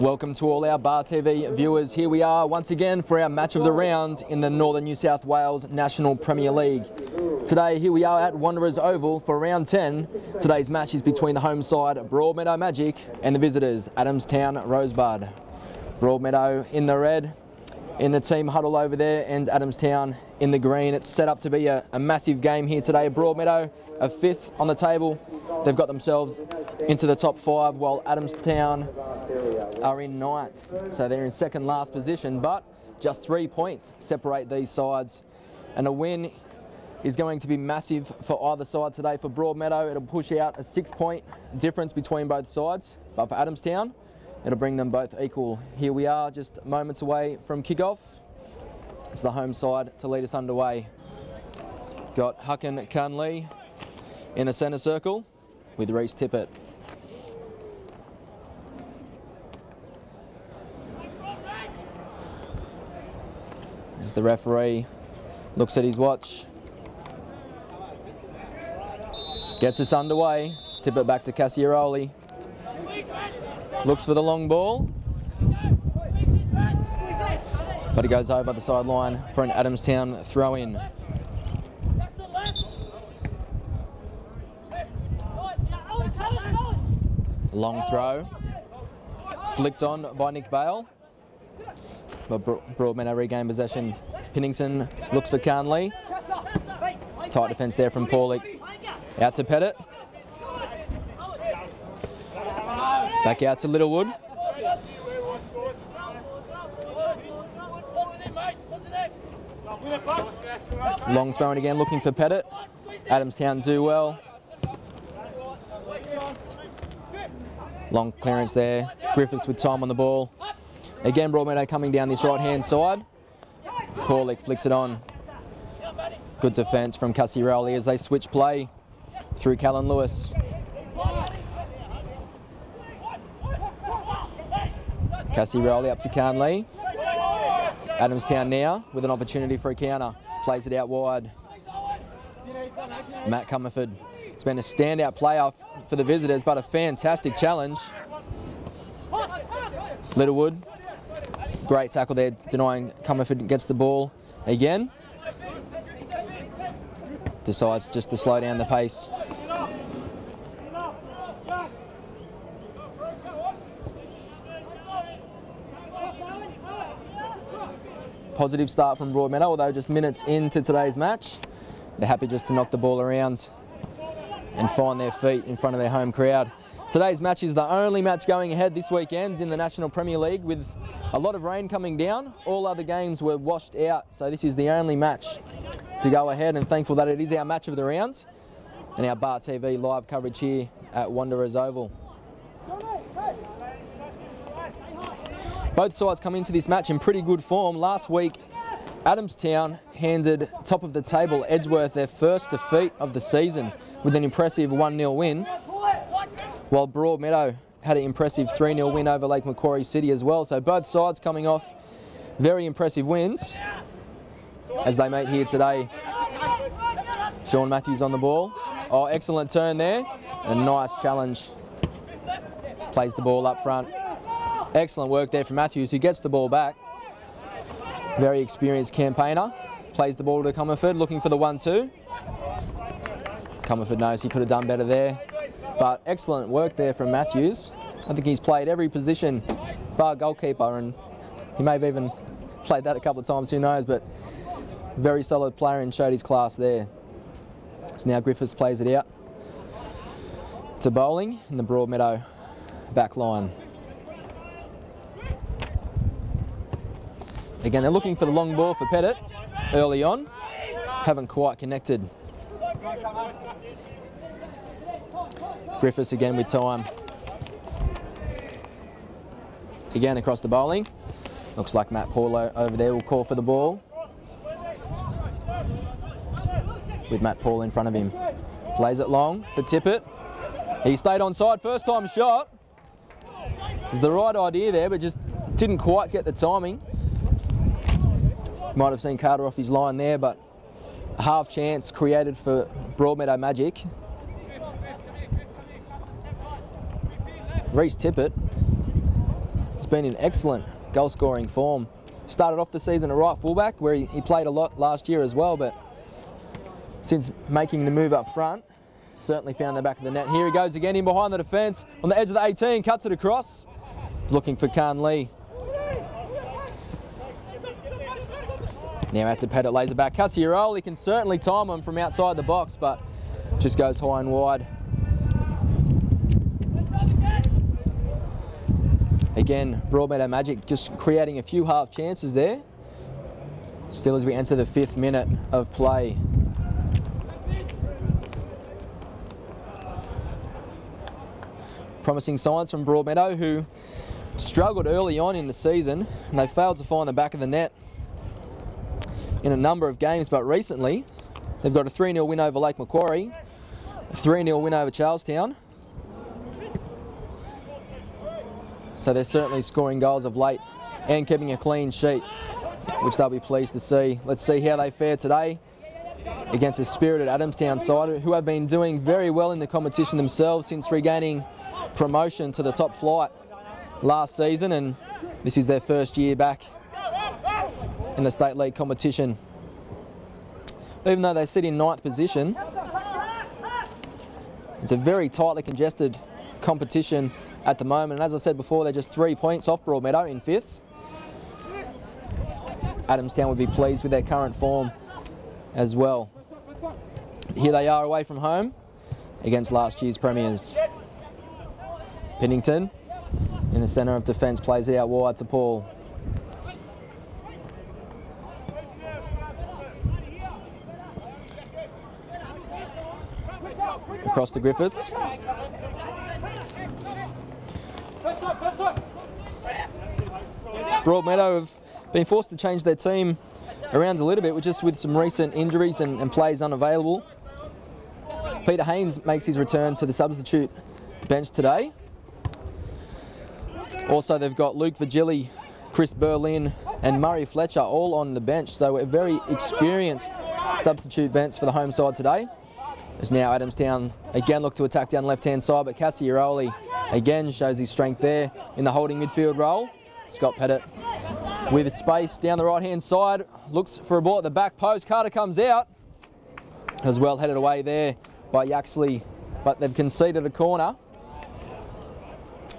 Welcome to all our Bar TV viewers. Here we are once again for our match of the round in the Northern New South Wales National Premier League. Today, here we are at Wanderers Oval for round 10. Today's match is between the home side Broadmeadow Magic and the visitors Adamstown Rosebud. Broadmeadow in the red, in the team huddle over there, and Adamstown in the green. It's set up to be a massive game here today. Broadmeadow are 5th on the table. They've got themselves into the top 5, while Adamstown are in 9th. So they're in second last position, but just 3 points separate these sides. And a win is going to be massive for either side today. For Broadmeadow, it'll push out a 6-point difference between both sides. But for Adamstown, it'll bring them both equal. Here we are, just moments away from kickoff. It's the home side to lead us underway. Got Hucken Cunley in the centre circle with Reese Tippett. As the referee looks at his watch. Gets us underway. Just tip it back to Cassiaroli. Looks for the long ball. But he goes over the sideline for an Adamstown throw-in. Long throw. Flicked on by Nick Bale. But Broadmeadow regain possession. Pinningson looks for Carnley. Tight defence there from Paulick. Out to Pettit. Back out to Littlewood. Long throwing again, looking for Pettit. Adamstown do well. Long clearance there. Griffiths with time on the ball. Again, Broadmeadow coming down this right-hand side. Paulick flicks it on. Good defence from Cassiaroli as they switch play through Callan Lewis. Cassiaroli up to Carnley. Adamstown now with an opportunity for a counter. Plays it out wide. Matt Comerford. It's been a standout playoff for the visitors, but a fantastic challenge. Littlewood. Great tackle there, denying Comerford gets the ball again. Decides just to slow down the pace. Positive start from Broadmeadow, although just minutes into today's match. They're happy just to knock the ball around and find their feet in front of their home crowd. Today's match is the only match going ahead this weekend in the National Premier League, with a lot of rain coming down. All other games were washed out, so this is the only match to go ahead, and thankful that it is our match of the round and our Bar TV live coverage here at Wanderers Oval. Both sides come into this match in pretty good form. Last week, Adamstown handed top of the table Edgeworth their first defeat of the season with an impressive 1-0 win, while Broadmeadow had an impressive 3-0 win over Lake Macquarie City as well. So both sides coming off very impressive wins as they meet here today. Sean Matthews on the ball. Oh, excellent turn there. And a nice challenge. Plays the ball up front. Excellent work there from Matthews, who gets the ball back. Very experienced campaigner. Plays the ball to Comerford, looking for the 1-2. Comerford knows he could have done better there. But excellent work there from Matthews. I think he's played every position bar goalkeeper, and he may have even played that a couple of times, who knows, but very solid player and showed his class there. So now Griffiths plays it out to Bowling in the Broadmeadow back line. Again, they're looking for the long ball for Pettit early on. Haven't quite connected. Griffiths again with time. Again across the Bowling. Looks like Matt Paul over there will call for the ball. With Matt Paul in front of him. Plays it long for Tippett. He stayed onside, first time shot. It was the right idea there, but just didn't quite get the timing. Might have seen Carter off his line there, but a half chance created for Broadmeadow Magic. Reece Tippett has been in excellent goal-scoring form. Started off the season at right fullback, where he played a lot last year as well, but since making the move up front, certainly found the back of the net. Here he goes again in behind the defence, on the edge of the 18, cuts it across. He's looking for Khan Lee. Now out to Pettit, lays it back. Cassiaroli can certainly time him from outside the box, but just goes high and wide. Again, Broadmeadow Magic just creating a few half chances there. Still as we enter the 5th minute of play. Promising signs from Broadmeadow, who struggled early on in the season, and they failed to find the back of the net in a number of games, but recently they've got a 3-0 win over Lake Macquarie, a 3-0 win over Charlestown. So they're certainly scoring goals of late and keeping a clean sheet, which they'll be pleased to see. Let's see how they fare today against a spirited Adamstown side, who have been doing very well in the competition themselves since regaining promotion to the top flight last season, and this is their first year back in the State League competition. Even though they sit in 9th position, it's a very tightly congested competition at the moment, and as I said before, they're just 3 points off Broadmeadow in 5th. Adamstown would be pleased with their current form as well. Here they are away from home against last year's premiers. Pennington in the centre of defence plays it out wide to Paul. Across to Griffiths. Broadmeadow have been forced to change their team around a little bit, just with some recent injuries and players unavailable. Peter Haynes makes his return to the substitute bench today. Also, they've got Luke Vigili, Chris Berlin and Murray Fletcher all on the bench, so a very experienced substitute bench for the home side today. As now Adamstown again look to attack down the left-hand side, but Cassiaroli again shows his strength there in the holding midfield role. Scott Pettit with space down the right-hand side, looks for a ball at the back post. Carter comes out, as well headed away there by Yaxley, but they've conceded a corner.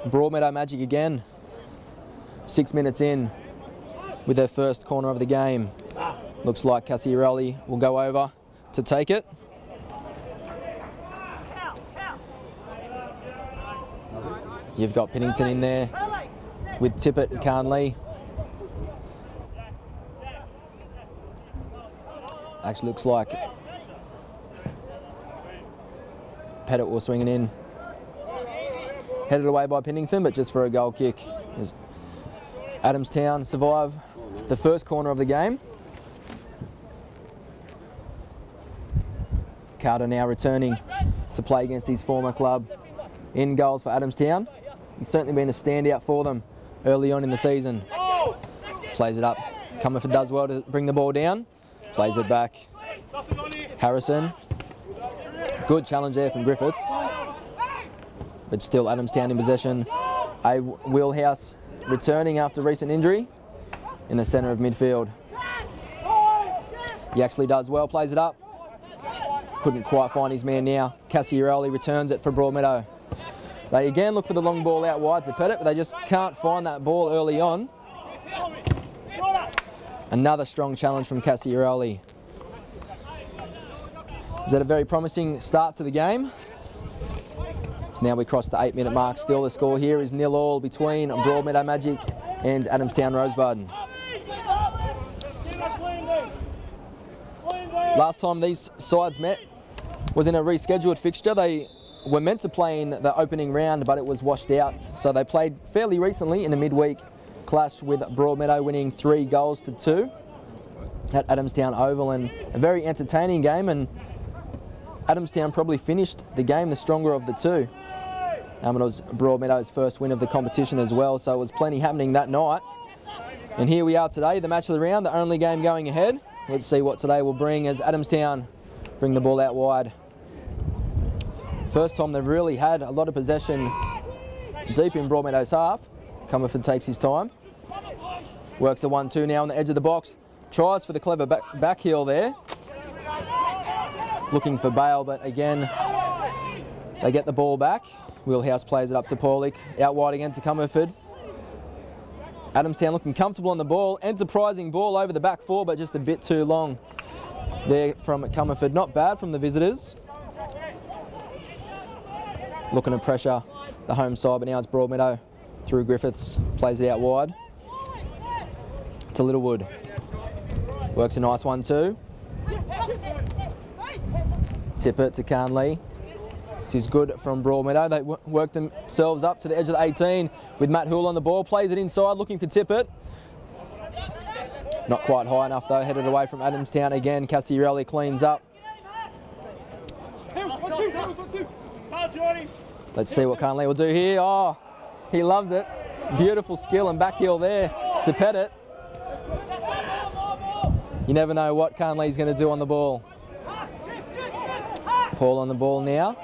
Broadmeadow Magic again, 6 minutes in with their first corner of the game. Looks like Cassiaroli will go over to take it. You've got Pennington in there with Tippett and Carnley. Actually looks like Pettit will swing it in. Headed away by Pennington, but just for a goal kick. As Adamstown survive the first corner of the game. Carter now returning to play against his former club in goals for Adamstown. He's certainly been a standout for them early on in the season. Plays it up. Comerford does well to bring the ball down. Plays it back. Harrison. Good challenge there from Griffiths. But still Adamstown in possession. A Wheelhouse returning after recent injury in the centre of midfield. He actually does well, plays it up. Couldn't quite find his man now. Cassiaroli returns it for Broadmeadow. They again look for the long ball out wide to Pettit, but they just can't find that ball early on. Another strong challenge from Cassiaroli. Is that a very promising start to the game? So now we cross the 8-minute mark. Still the score here is 0-0 between Broadmeadow Magic and Adamstown Rosebud. Last time these sides met was in a rescheduled fixture. They were meant to play in the opening round, but it was washed out. So they played fairly recently in a midweek clash with Broadmeadow, winning 3-2 at Adamstown Oval, and a very entertaining game, and Adamstown probably finished the game the stronger of the two. It was Broadmeadow's first win of the competition as well, so it was plenty happening that night. And here we are today, the match of the round, the only game going ahead. Let's see what today will bring as Adamstown bring the ball out wide. First time they've really had a lot of possession deep in Broadmeadow's half. Comerford takes his time. Works a 1-2 now on the edge of the box. Tries for the clever back heel there. Looking for bail, but again, they get the ball back. Wheelhouse plays it up to Paulik. Out wide again to Comerford. Adamstown looking comfortable on the ball. Enterprising ball over the back four, but just a bit too long there from Comerford. Not bad from the visitors. Looking to pressure the home side, but now it's Broadmeadow through Griffiths. Plays it out wide to Littlewood. Works a nice 1-2. Tip it to Carnley. This is good from Broadmeadow. They work themselves up to the edge of the 18 with Matt Hoole on the ball. Plays it inside, looking for Tippett. Not quite high enough though, headed away from Adamstown again. Cassiarelli cleans up. Let's see what Carnley will do here. Oh, he loves it. Beautiful skill and back heel there to Pettit. You never know what Carnley's going to do on the ball. Paul on the ball now.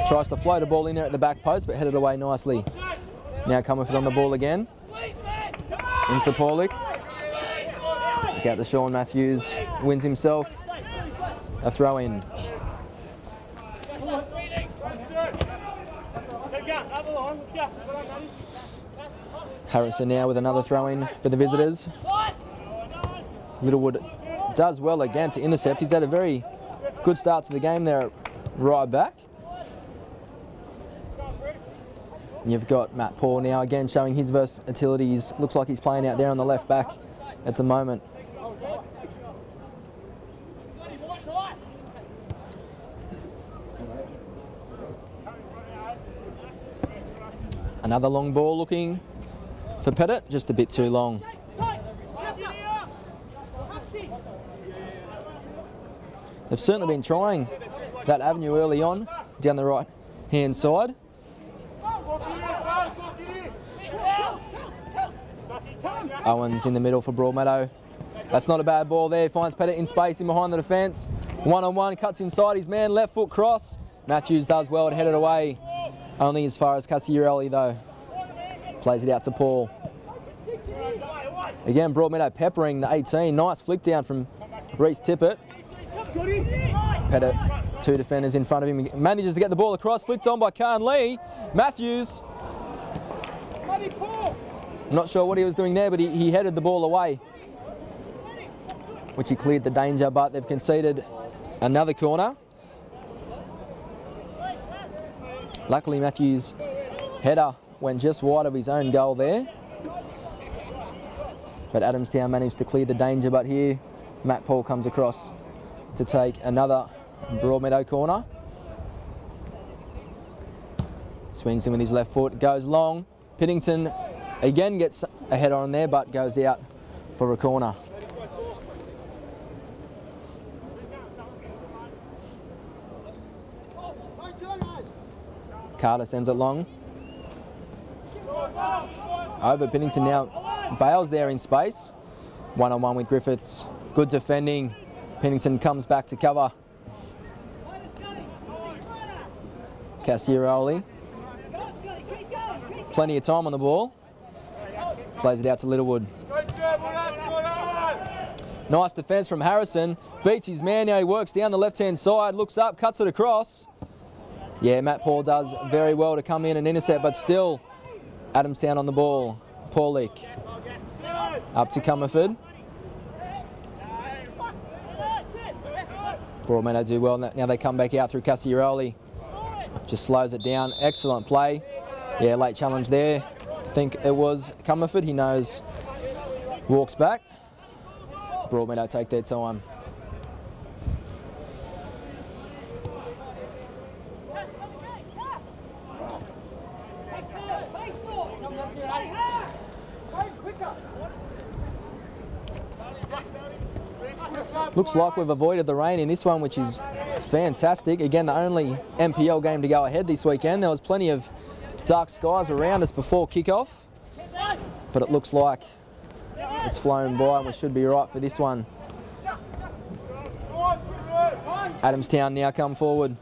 Tries to float a ball in there at the back post, but headed away nicely. Now Comerford on the ball again. Into Paulik. Look out to Sean Matthews. Wins himself a throw in. Harrison now with another throw in for the visitors. Littlewood does well again to intercept. He's had a very good start to the game there, right back. And you've got Matt Paul now again showing his versatility. Looks like he's playing out there on the left back at the moment. Another long ball looking for Pettit, just a bit too long. They've certainly been trying that avenue early on, down the right-hand side. Owens in the middle for Broadmeadow. That's not a bad ball there. Finds Pettit in space in behind the defence. One-on-one, cuts inside his man, left foot cross. Matthews does well to head it away. Only as far as Cassiarelli though. Plays it out to Paul. Again, Broadmeadow peppering the 18. Nice flick down from Reece Tippett. Pettit, two defenders in front of him. Manages to get the ball across. Flicked on by Carnley. Matthews. I'm not sure what he was doing there, but he headed the ball away, which he cleared the danger, but they've conceded another corner. Luckily, Matthews' header went just wide of his own goal there. But Adamstown managed to clear the danger, but here Matt Paul comes across to take another Broadmeadow corner. Swings in with his left foot, goes long. Piddington again gets a header on there, but goes out for a corner. Carter sends it long. Over Piddington now. Bales there in space. One-on-one with Griffiths. Good defending. Piddington comes back to cover. Cassiarelli. Plenty of time on the ball. Plays it out to Littlewood. Nice defence from Harrison. Beats his man. Now he works down the left-hand side. Looks up, cuts it across. Yeah, Matt Paul does very well to come in and intercept, but still Adamstown on the ball. Paulik. Up to Comerford. Broadmeadow do well. Now they come back out through Cassiarelli. Just slows it down. Excellent play. Yeah, late challenge there. I think it was Comerford. He knows. Walks back. Broadmeadow take their time. Looks like we've avoided the rain in this one, which is fantastic. Again, the only NPL game to go ahead this weekend. There was plenty of dark skies around us before kick-off, but it looks like it's flown by and we should be right for this one. Adamstown now come forward.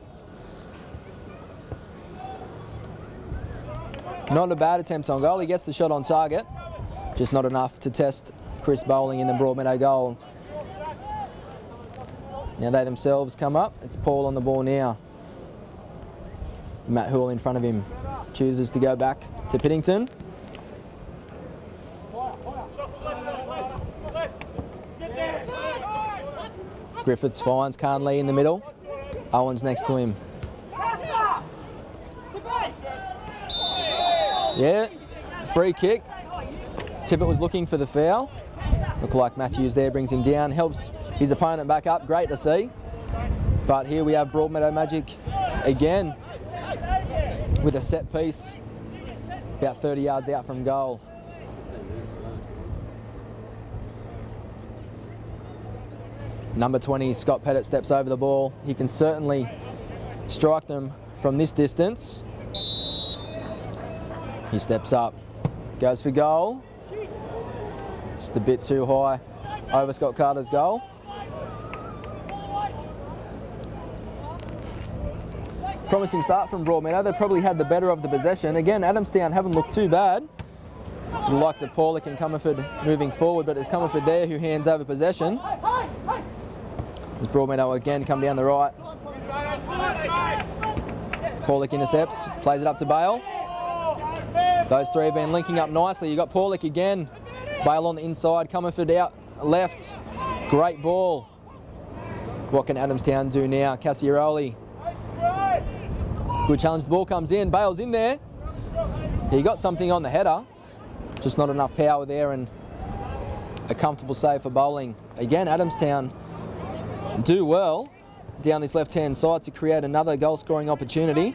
Not a bad attempt on goal. He gets the shot on target. Just not enough to test Chris Bowling in the Broadmeadow goal. Now they themselves come up. It's Paul on the ball now. Matt Hoole in front of him. Chooses to go back to Piddington. Griffiths finds Carnley in the middle. Owens next to him. Yeah, free kick. Tippett was looking for the foul. Looked like Matthews there brings him down, helps his opponent back up. Great to see. But here we have Broadmeadow Magic again with a set piece about 30 yards out from goal. Number 20, Scott Pettit, steps over the ball. He can certainly strike them from this distance. He steps up, goes for goal. Just a bit too high over Scott Carter's goal. Promising start from Broadmeadow. They probably had the better of the possession. Again, Adamstown haven't looked too bad. The likes of Paulick and Comerford moving forward, but it's Comerford there who hands over possession. As Broadmeadow again come down the right. Paulick intercepts, plays it up to Bale. Those three have been linking up nicely. You've got Paulick again. Bale on the inside, Comerford out left. Great ball. What can Adamstown do now? Cassiaroli. Good challenge, the ball comes in. Bale's in there. He got something on the header. Just not enough power there, and a comfortable save for Bowling. Again, Adamstown do well down this left-hand side to create another goal-scoring opportunity.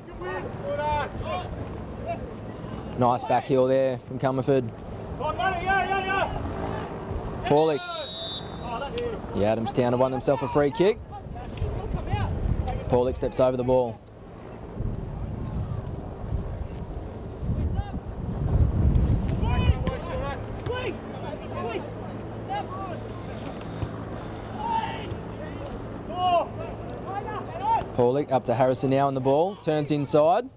Nice back heel there from Comerford. Paulick. Yeah, Adamstown have won themselves a free kick. Paulick steps over the ball. Paulick up to Harrison now on the ball, turns inside.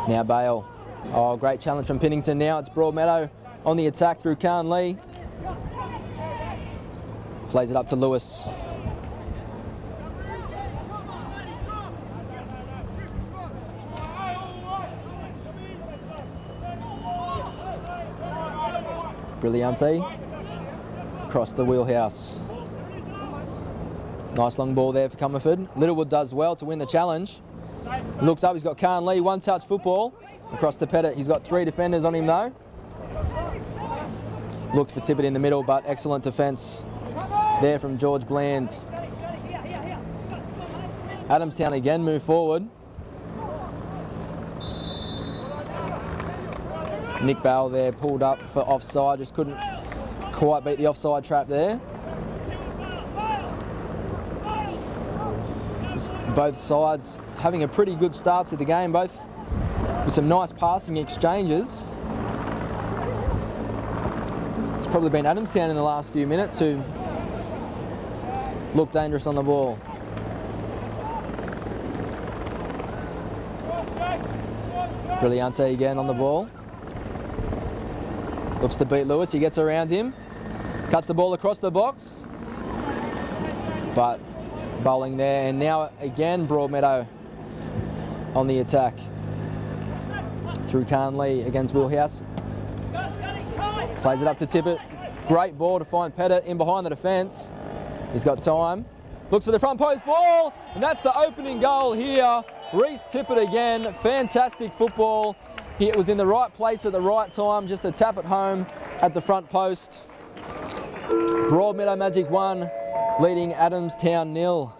Now Bale. Oh, great challenge from Piddington now. It's Broadmeadow on the attack through Carnley. Plays it up to Lewis. Brilliante across the wheelhouse. Nice long ball there for Comerford. Littlewood does well to win the challenge. He looks up, he's got Carnley, one-touch football. Across to Pettit, he's got three defenders on him though. Looks for Tippett in the middle, but excellent defence there from George Bland. Adamstown again move forward. Nick Bale there pulled up for offside, just couldn't quite beat the offside trap there. Both sides having a pretty good start to the game, both with some nice passing exchanges. It's probably been Adamstown in the last few minutes who've looked dangerous on the ball. Brilliante again on the ball. Looks to beat Lewis, he gets around him. Cuts the ball across the box. But Bowling there, and now again Broadmeadow on the attack. Through Carnley against Wheelhouse. Plays it up to Tippett. Great ball to find Pettit in behind the defence. He's got time. Looks for the front post ball, and that's the opening goal here. Reece Tippett again. Fantastic football. It was in the right place at the right time, just to tap it home at the front post. Broadmeadow Magic 1, leading Adamstown 0.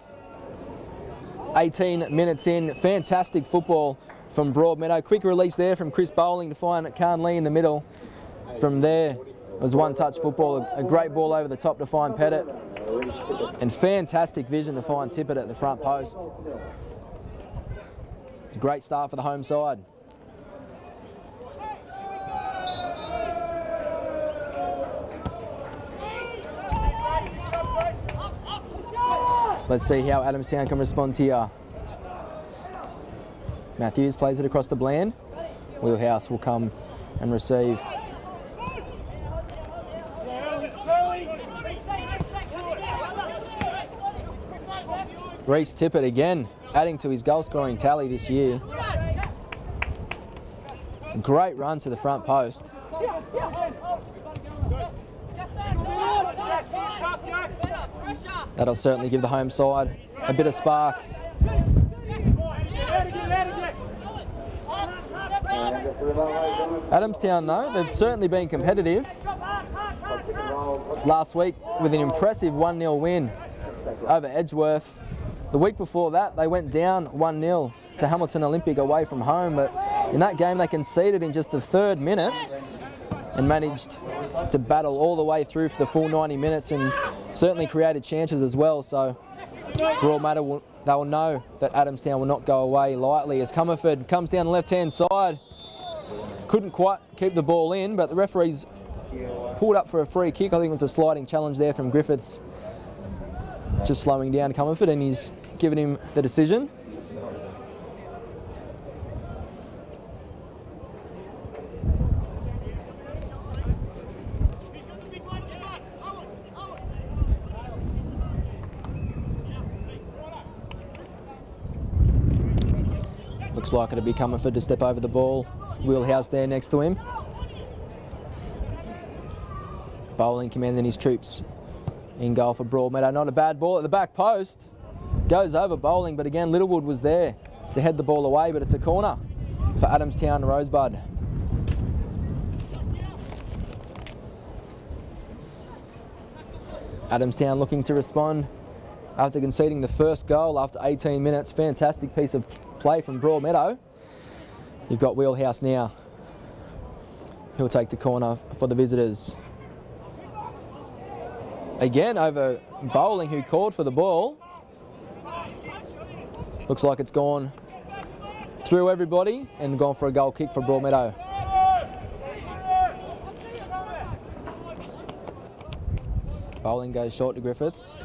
18 minutes in, fantastic football from Broadmeadow. Quick release there from Chris Bowling to find Carnley in the middle. From there, it was one-touch football, a great ball over the top to find Pettit, and fantastic vision to find Tippett at the front post. A great start for the home side. Let's see how Adamstown can respond here. Matthews plays it across to Bland. Wheelhouse will come and receive. Reece Tippett again, adding to his goal scoring tally this year. Great run to the front post. That'll certainly give the home side a bit of spark. Adamstown, though, they've certainly been competitive. Last week with an impressive 1-0 win over Edgeworth. The week before that, they went down 1-0 to Hamilton Olympic away from home, but in that game they conceded in just the 3rd minute and managed to battle all the way through for the full 90 minutes and certainly created chances as well. So Broadmeadow, they will know that Adamstown will not go away lightly as Comerford comes down the left-hand side. Couldn't quite keep the ball in, but the referees pulled up for a free kick. I think it was a sliding challenge there from Griffiths, just slowing down Comerford, and he's given him the decision. Looks like it'll be Comerford to step over the ball. Wheelhouse there next to him. Bowling commanding his troops in goal for Broadmeadow. Not a bad ball at the back post. Goes over Bowling, but again Littlewood was there to head the ball away, but it's a corner for Adamstown Rosebud. Adamstown looking to respond after conceding the first goal after 18 minutes. Fantastic piece of play from Broadmeadow. You've got Wheelhouse now. He'll take the corner for the visitors. Again over Bowling, who called for the ball. Looks like it's gone through everybody and gone for a goal kick for Broadmeadow. Bowling goes short to Griffiths.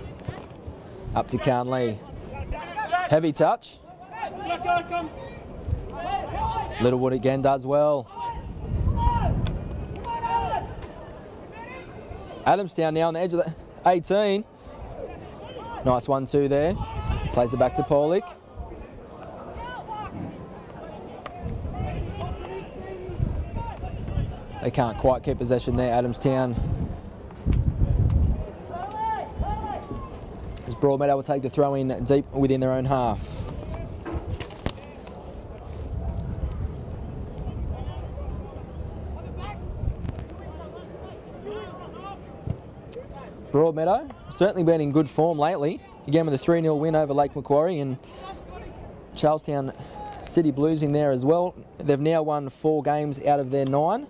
Up to Carnley. Heavy touch. Littlewood again does well. Adamstown now on the edge of the 18. Nice 1-2 there. Plays it back to Paulik. They can't quite keep possession there, Adamstown. As Broadmeadow will take the throw in deep within their own half. Broadmeadow certainly been in good form lately. Again with a 3-0 win over Lake Macquarie, and Charlestown City Blues in there as well. They've now won 4 games out of their 9.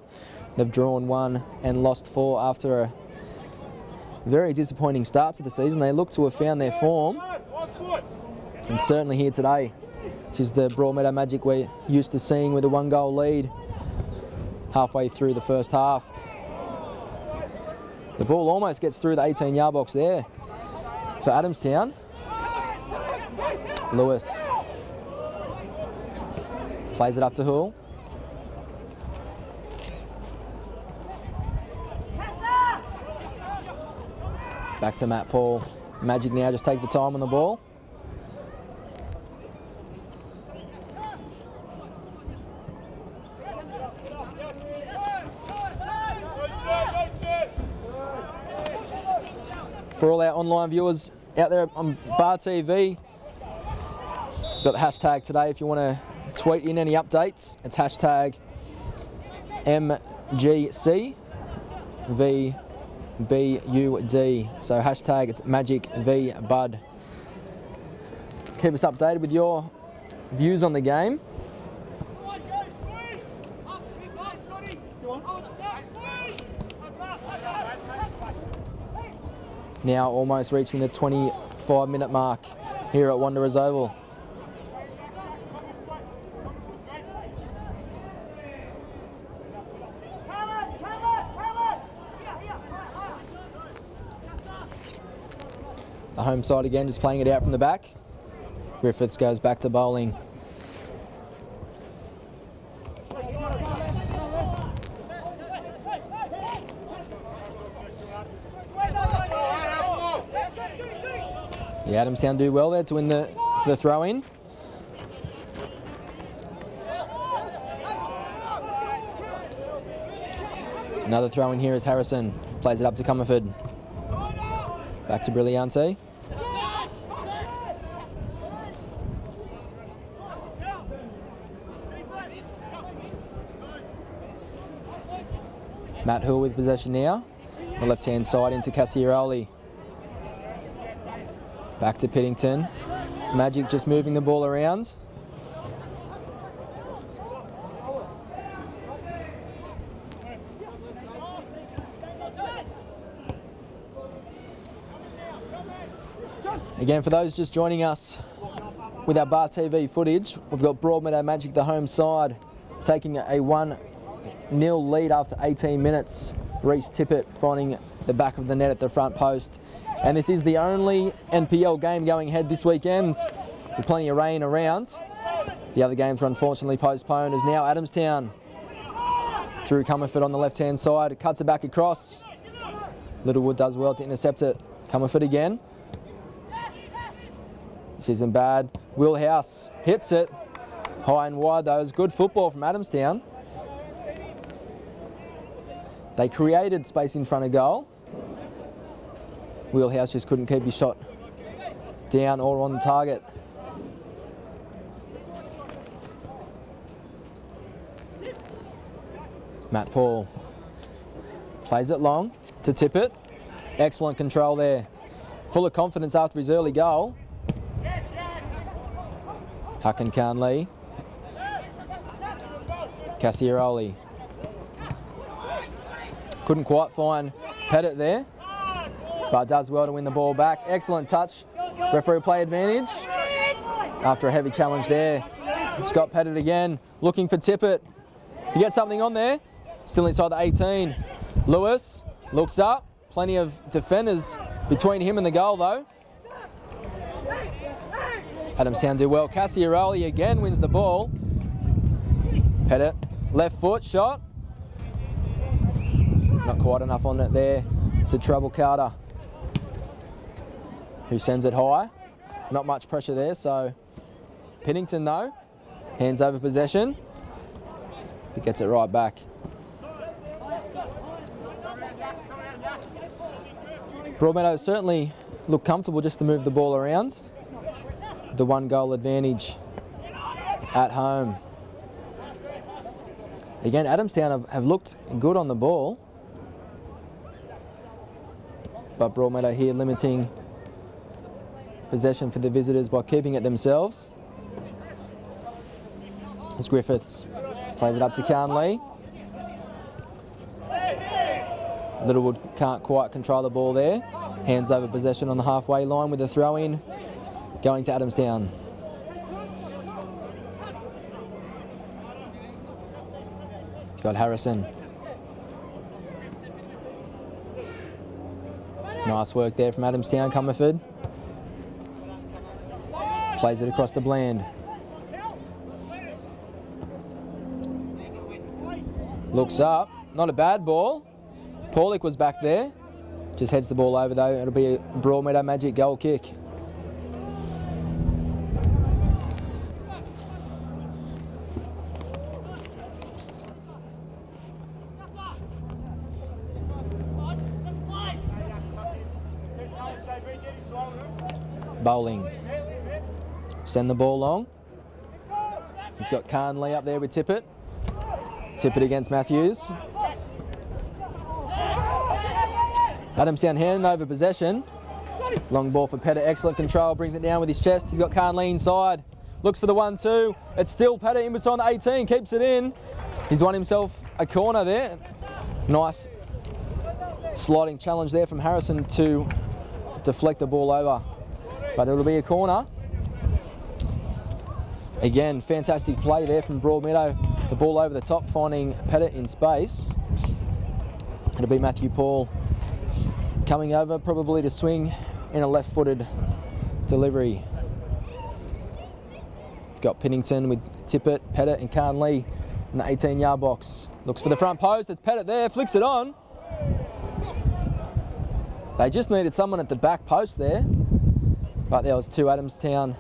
They've drawn 1 and lost 4 after a very disappointing start to the season. They look to have found their form, and certainly here today, which is the Broadmeadow magic we're used to seeing with a 1-goal lead halfway through the first half. The ball almost gets through the 18-yard box there for Adamstown. Lewis plays it up to Hull. Back to Matt Paul. Magic now just take the time on the ball. For all our online viewers out there on Bar TV, got the hashtag today if you want to tweet in any updates. It's hashtag MGCVBUD. So hashtag it's Magic V Bud. Keep us updated with your views on the game. Now almost reaching the 25-minute mark here at Wanderers Oval. The home side again just playing it out from the back. Griffiths goes back to Bowling. Yeah, Adamstown do well there to win the throw-in. Another throw-in here is Harrison. Plays it up to Comerford. Back to Brilliante. Matt Hill with possession now. On the left-hand side into Cassiaroli. Back to Piddington. It's Magic just moving the ball around. Again, for those just joining us with our Bar TV footage, we've got Broadmeadow Magic, the home side, taking a 1-0 lead after 18 minutes. Reece Tippett finding the back of the net at the front post. And this is the only NPL game going ahead this weekend, with plenty of rain around. The other games were unfortunately postponed, as now Adamstown. Drew Comerford on the left-hand side, cuts it back across. Littlewood does well to intercept it. Comerford again. This isn't bad. Wheelhouse hits it. High and wide though. It's good football from Adamstown. They created space in front of goal. Wheelhouse just couldn't keep his shot down or on target. Matt Paul plays it long to Tippett. Excellent control there. Full of confidence after his early goal. Huck and Carnley. Cassiaroli. Couldn't quite find Pettit there, but does well to win the ball back. Excellent touch. Referee play advantage. After a heavy challenge there. Scott Pettit again, looking for Tippett. He gets something on there. Still inside the 18. Lewis looks up. Plenty of defenders between him and the goal though. Adamstown do well. Cassiaroli again wins the ball. Pettit, left foot shot. Not quite enough on it there to trouble Carter, who sends it high. Not much pressure there, so Piddington though, hands over possession. He gets it right back. Broadmeadow certainly look comfortable just to move the ball around. The 1-goal advantage at home. Again, Adamstown have looked good on the ball, but Broadmeadow here limiting possession for the visitors by keeping it themselves. As Griffiths plays it up to Carnley. Littlewood can't quite control the ball there. Hands over possession on the halfway line with the throw-in going to Adamstown. Got Harrison. Nice work there from Adamstown. Comerford plays it across the Bland. Looks up. Not a bad ball. Paulick was back there. Just heads the ball over though. It'll be a Broadmeadow Magic goal kick. Bowling. Send the ball long. You've got Carnley up there with Tippett. Tippett against Matthews. Adamstown handing over possession. Long ball for Pettit. Excellent control. Brings it down with his chest. He's got Carnley inside. Looks for the 1-2. It's still Pettit in between the 18. Keeps it in. He's won himself a corner there. Nice sliding challenge there from Harrison to deflect the ball over. But it'll be a corner. Again, fantastic play there from Broadmeadow. The ball over the top, finding Pettit in space. It'll be Matthew Paul coming over, probably to swing in a left-footed delivery. We've got Piddington with Tippett, Pettit and Carnley in the 18-yard box. Looks for the front post. It's Pettit there, flicks it on. They just needed someone at the back post there. But there was two Adamstown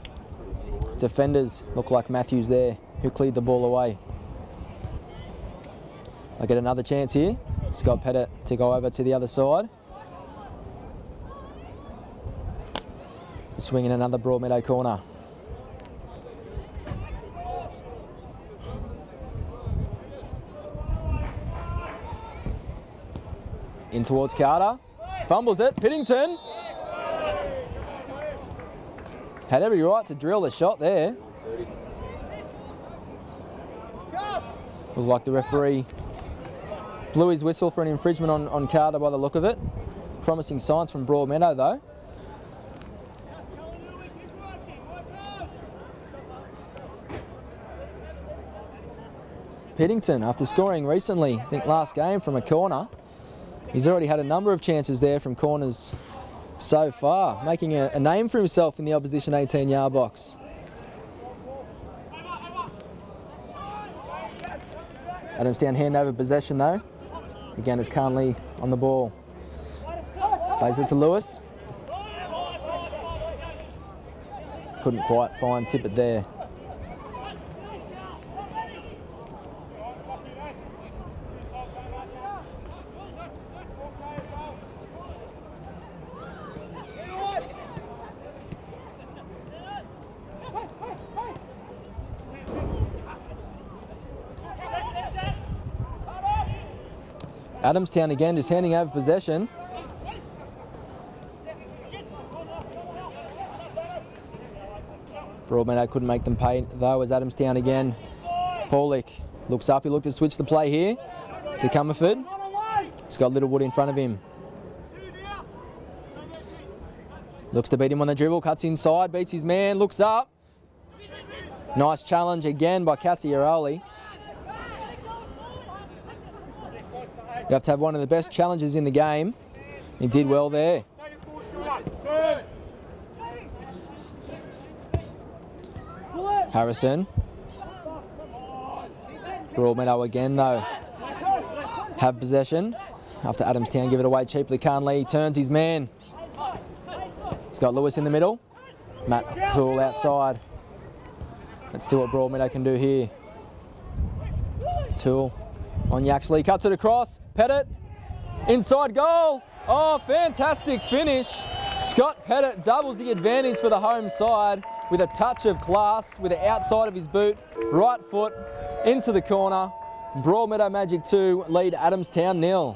defenders, look like Matthews there, who cleared the ball away. I get another chance here. Scott Pettit to go over to the other side. Swinging another Broadmeadow corner. In towards Carter. Fumbles it. Piddington. Had every right to drill the shot there. Looked like the referee blew his whistle for an infringement on Carter by the look of it. Promising signs from Broadmeadow though. Piddington, after scoring recently, I think last game from a corner, he's already had a number of chances there from corners so far, making a name for himself in the opposition 18-yard box. Adamstown hand over possession though. Again, it's Carnley on the ball. Plays it to Lewis. Couldn't quite find Tippett there. Adamstown again just handing over possession. Broadmeadow couldn't make them pay though as Adamstown again. Paulick looks up, he looked to switch the play here to Comerford. He's got Littlewood in front of him. Looks to beat him on the dribble, cuts inside, beats his man, looks up. Nice challenge again by Cassiaroli. You have to have one of the best challenges in the game. He did well there. Harrison. Broadmeadow again though. Have possession. After Adamstown give it away cheaply, Carnley turns his man. He's got Lewis in the middle. Matt Hoole outside. Let's see what Broadmeadow can do here. Toole on Yaxley, cuts it across. Pettit, inside goal. Oh, fantastic finish. Scott Pettit doubles the advantage for the home side with a touch of class with the outside of his boot, right foot into the corner. Broadmeadow Magic 2 lead Adamstown 0.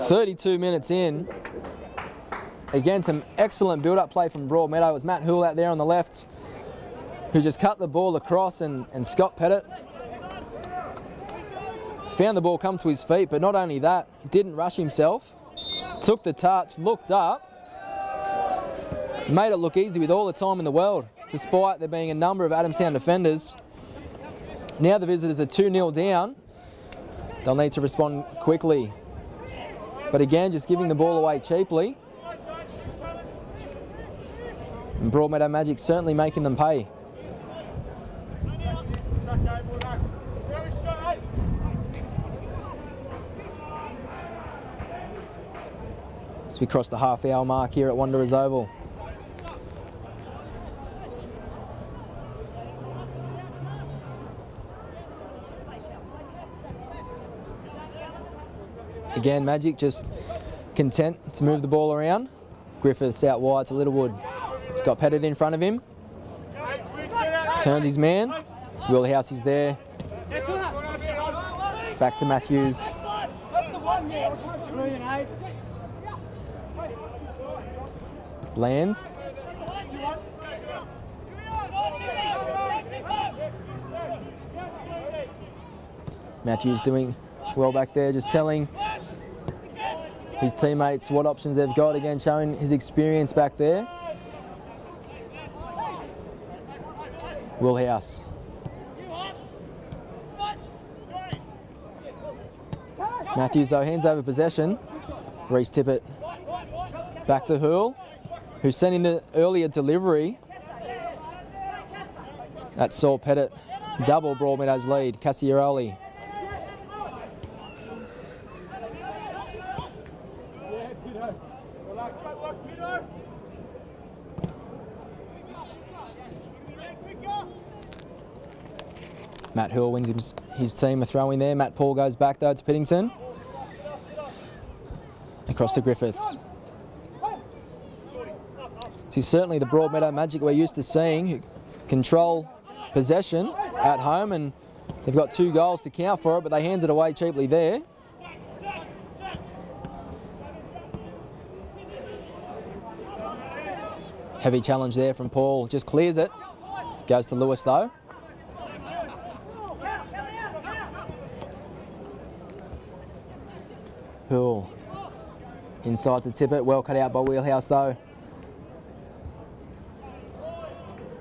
32 minutes in. Again, some excellent build-up play from Broadmeadow. It was Matt Hoole out there on the left who just cut the ball across, and Scott Pettit found the ball come to his feet, but not only that, didn't rush himself, took the touch, looked up, made it look easy with all the time in the world, despite there being a number of Adamstown defenders. Now the visitors are 2-0 down. They'll need to respond quickly. But again, just giving the ball away cheaply. And Broadmeadow Magic certainly making them pay. As we cross the half-hour mark here at Wanderers Oval. Again, Magic just content to move the ball around. Griffiths out wide to Littlewood. He's got Pettit in front of him. Turns his man. Wheelhouse is there. Back to Matthews. Land. Matthews doing well back there, just telling his teammates what options they've got, again showing his experience back there. Wheelhouse. Matthews though hands over possession. Reese Tippett back to Hoole, who's sending the earlier delivery. That's Saul Pettit. Double Broadmeadow's lead. Cassiaroli. Matt Hill wins his team a throw in there. Matt Paul goes back though to Piddington. Across to Griffiths. He's certainly the Broadmeadow Magic we're used to seeing, who control possession at home, and they've got 2 goals to count for it, but they hand it away cheaply there. Heavy challenge there from Paul, just clears it. Goes to Lewis though. Hill inside to tip it, well cut out by Wheelhouse though.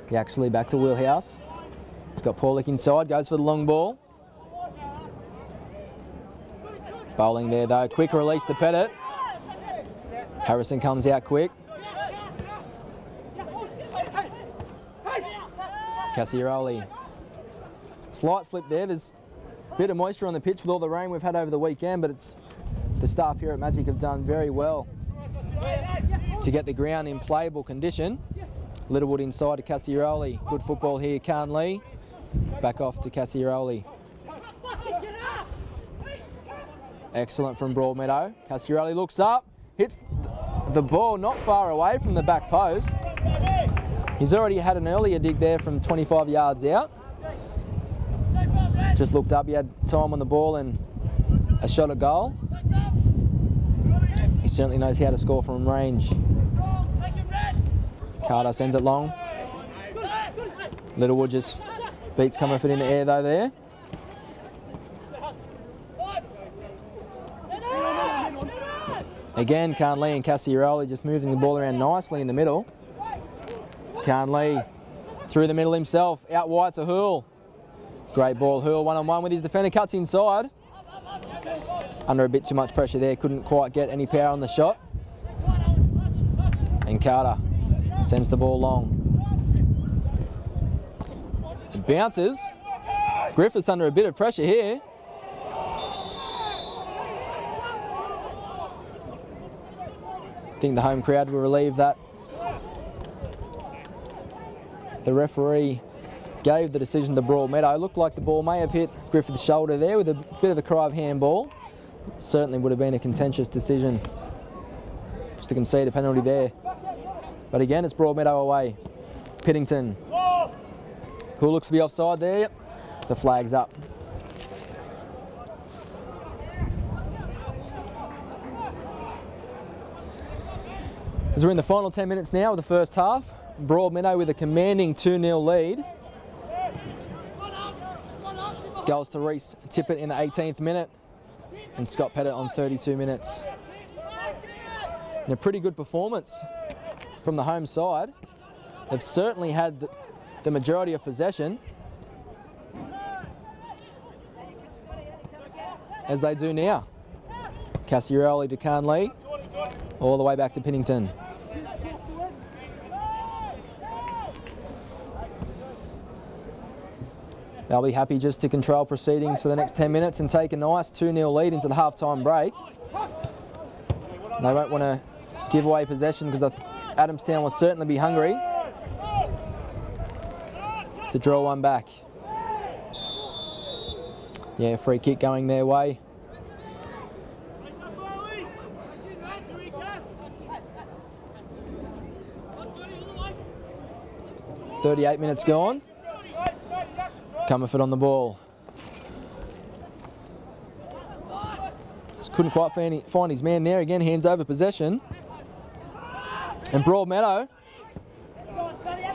He actually back to Wheelhouse. He's got Paulick inside, goes for the long ball. Bowling there though, quick release to Pettit. Harrison comes out quick. Cassiaroli. Slight slip there, there's a bit of moisture on the pitch with all the rain we've had over the weekend, but it's the staff here at Magic have done very well to get the ground in playable condition. Littlewood inside to Cassiaroli. Good football here, Khan Lee. Back off to Cassiaroli. Excellent from Broadmeadow. Cassiaroli looks up, hits the ball not far away from the back post. He's already had an earlier dig there from 25 yards out. Just looked up, he had time on the ball and a shot at goal. He certainly knows how to score from range. Carter sends it long. Littlewood just beats Comerford in the air though there. Again, Carnley and Cassiaroli just moving the ball around nicely in the middle. Carnley through the middle himself, out wide to Hoole. Great ball, Hoole one-on-one with his defender, cuts inside. Under a bit too much pressure there, couldn't quite get any power on the shot. And Carter sends the ball long. It bounces. Griffiths under a bit of pressure here. I think the home crowd will relieve that. The referee gave the decision to Broadmeadow. Looked like the ball may have hit Griffith's shoulder there with a bit of a cry of handball. Certainly would have been a contentious decision just to concede a penalty there. But again, it's Broadmeadow away. Piddington, who looks to be offside there. The flag's up. As we're in the final 10 minutes now of the first half, Broadmeadow with a commanding 2-0 lead. Goals to Reese Tippett in the 18th minute and Scott Pettit on 32 minutes. And a pretty good performance from the home side. They've certainly had the majority of possession, as they do now. Cassiaroli to Carnley, all the way back to Piddington. They'll be happy just to control proceedings for the next 10 minutes and take a nice 2-0 lead into the half-time break. And they won't want to give away possession because Adamstown will certainly be hungry to draw one back. Yeah, free kick going their way. .38 minutes gone. Comerford on the ball. Just couldn't quite find his man there. Again, hands over possession. And Broadmeadow.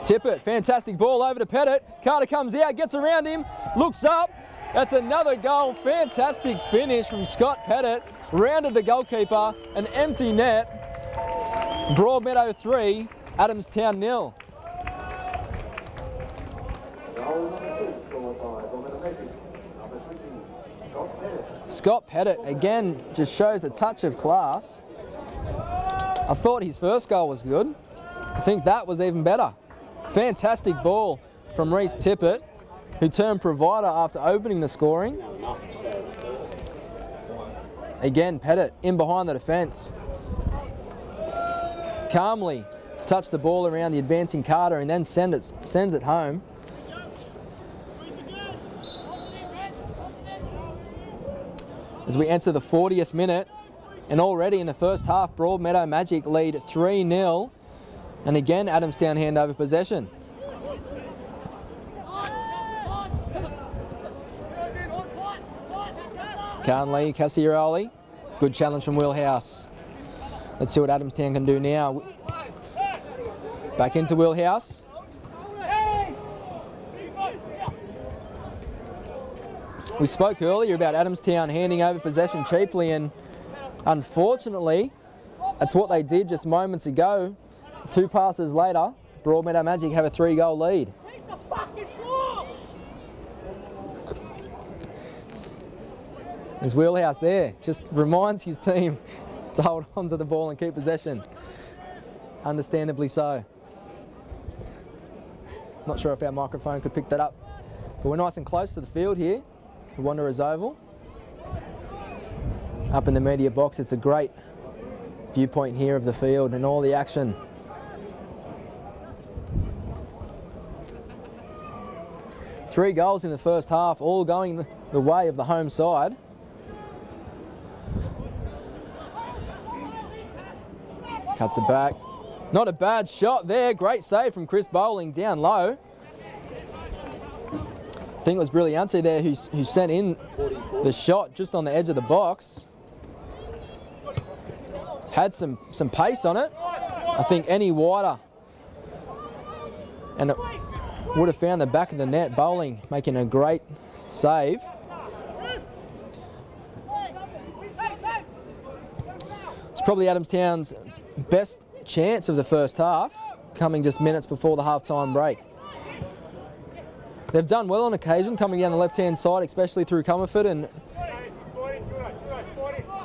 Tippett, fantastic ball over to Pettit. Carter comes out, gets around him, looks up. That's another goal. Fantastic finish from Scott Pettit. Rounded the goalkeeper, an empty net. Broadmeadow 3, Adamstown 0. Scott Pettit, again, just shows a touch of class. I thought his first goal was good. I think that was even better. Fantastic ball from Reese Tippett, who turned provider after opening the scoring. Again, Pettit in behind the defence. calmly touch the ball around the advancing Carter and then sends it home. As we enter the 40th minute, and already in the first half, Broadmeadow Magic lead 3-0. And again, Adamstown hand over possession. Carnley, Cassiaroli. Good challenge from Wheelhouse. Let's see what Adamstown can do now. Back into Wheelhouse. We spoke earlier about Adamstown handing over possession cheaply, and unfortunately, that's what they did just moments ago. 2 passes later, Broadmeadow Magic have a 3-goal lead. There's Wheelhouse there, just reminds his team to hold on to the ball and keep possession. Understandably so. Not sure if our microphone could pick that up, but we're nice and close to the field here. The Wanderers Oval. Up in the media box, it's a great viewpoint here of the field and all the action. Three goals in the first half, all going the way of the home side. Cuts it back. Not a bad shot there. Great save from Chris Bowling down low. I think it was Brillianti there who sent in the shot just on the edge of the box. Had some pace on it. I think any wider and it would have found the back of the net. Bowling making a great save. It's probably Adamstown's best chance of the first half, coming just minutes before the half-time break. They've done well on occasion, coming down the left-hand side, especially through Comerford, and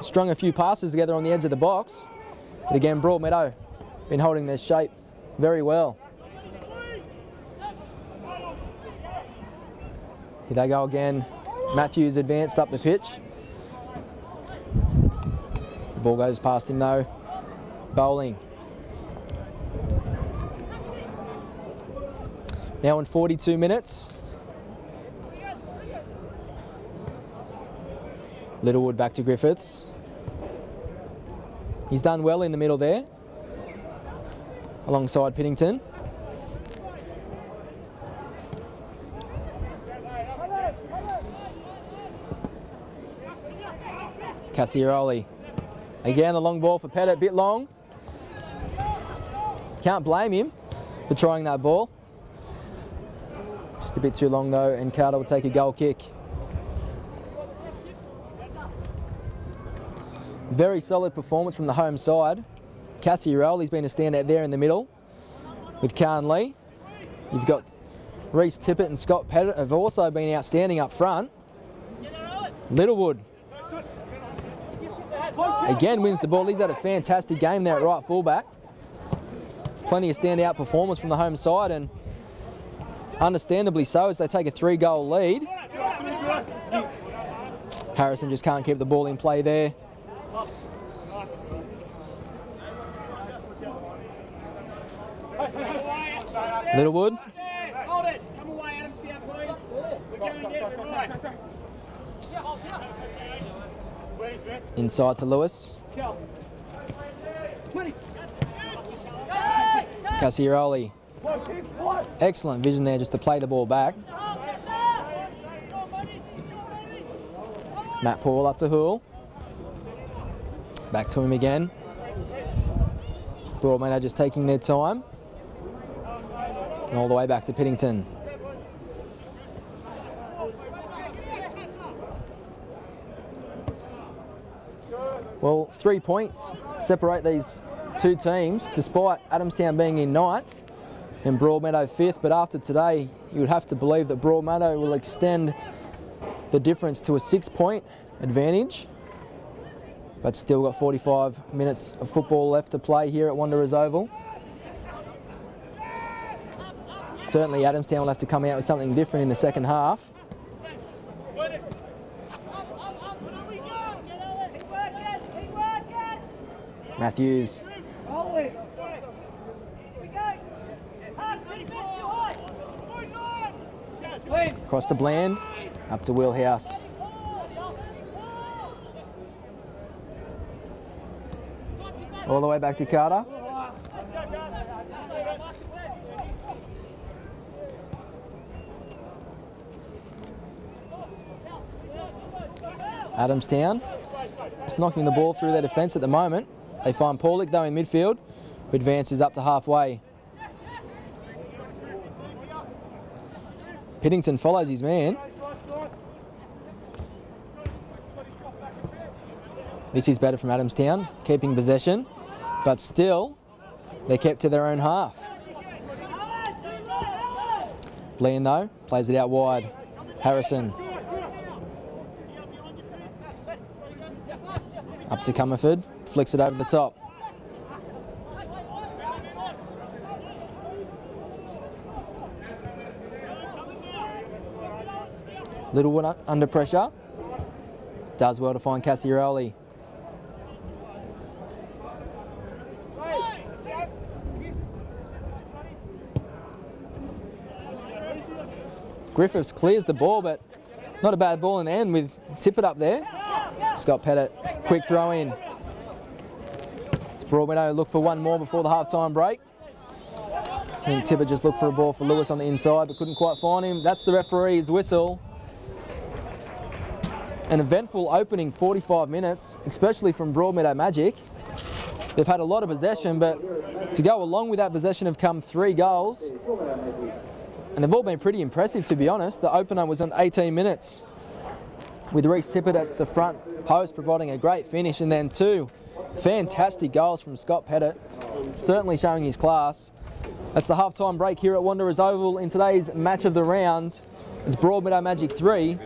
strung a few passes together on the edge of the box. But again, Broadmeadow been holding their shape very well. Here they go again. Matthews advanced up the pitch. The ball goes past him though. Bowling. Now in 42 minutes. Littlewood back to Griffiths. He's done well in the middle there, alongside Piddington. Cassiaroli. Again, the long ball for Pettit, bit long. Can't blame him for trying that ball. Just a bit too long though, and Carter will take a goal kick. Very solid performance from the home side. Cassiaroli's been a standout there in the middle with Carnley. You've got Reece Tippett and Scott Pettit have also been outstanding up front. Littlewood again wins the ball. He's had a fantastic game there at right fullback. Plenty of standout performance from the home side, and understandably so as they take a 3-goal lead. Harrison just can't keep the ball in play there. Littlewood. Hold it. Come away, Adamstown, please. We're going there. Inside to Lewis. Cassiaroli. Excellent vision there just to play the ball back. Matt Paul up to Hoole. Back to him again. Broadmeadow just taking their time. And all the way back to Piddington. Well, 3 points separate these two teams, despite Adamstown being in 9th and Broadmeadow 5th. But after today, you would have to believe that Broadmeadow will extend the difference to a 6-point advantage. But still got 45 minutes of football left to play here at Wanderers Oval. Certainly Adamstown will have to come out with something different in the second half. Matthews. Across to Bland, up to Wheelhouse. All the way back to Carter. Adamstown just knocking the ball through their defence at the moment. They find Paulick though in midfield, who advances up to halfway. Piddington follows his man. This is better from Adamstown, keeping possession, but still they're kept to their own half. Bland though, plays it out wide. Harrison. Up to Comerford, flicks it over the top. Littlewood under pressure. Does well to find Cassiarelli. Griffiths clears the ball, but not a bad ball in the end with Tippett up there. Scott Pettit, quick throw in. It's Broadmeadow look for one more before the half-time break. I think Tippett just looked for a ball for Lewis on the inside, but couldn't quite find him. That's the referee's whistle. An eventful opening 45 minutes, especially from Broadmeadow Magic. They've had a lot of possession, but to go along with that possession have come 3 goals. And they've all been pretty impressive, to be honest. The opener was on 18 minutes with Reece Tippett at the front post providing a great finish, and then 2 fantastic goals from Scott Pettit, certainly showing his class. That's the half-time break here at Wanderers Oval in today's match of the round. It's Broadmeadow Magic 3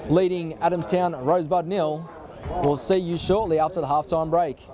leading Adamstown Rosebud 0. We'll see you shortly after the half-time break.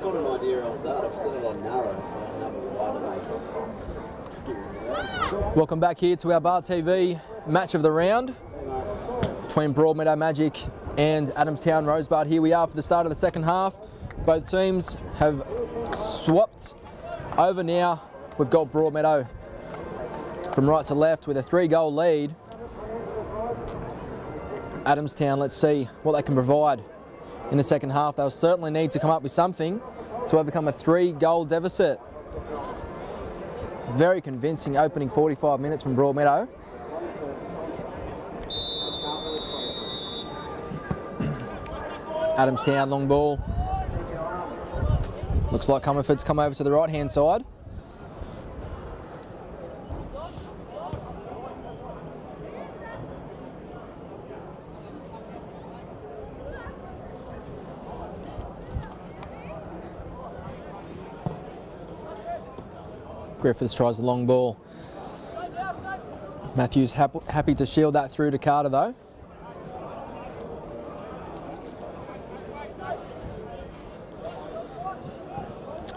got an idea of that. I've set it on narrow so I can have a wider leg. Welcome back here to our Bar TV match of the round between Broadmeadow Magic and Adamstown Rosebud. Here we are for the start of the second half. Both teams have swapped over now. We've got Broadmeadow from right to left with a 3-goal lead. Adamstown, let's see what they can provide in the second half. They'll certainly need to come up with something to overcome a 3-goal deficit. Very convincing opening 45 minutes from Broadmeadow. Adamstown, long ball. Looks like Comerford's come over to the right-hand side. Griffiths tries the long ball. Matthews happy to shield that through to Carter though.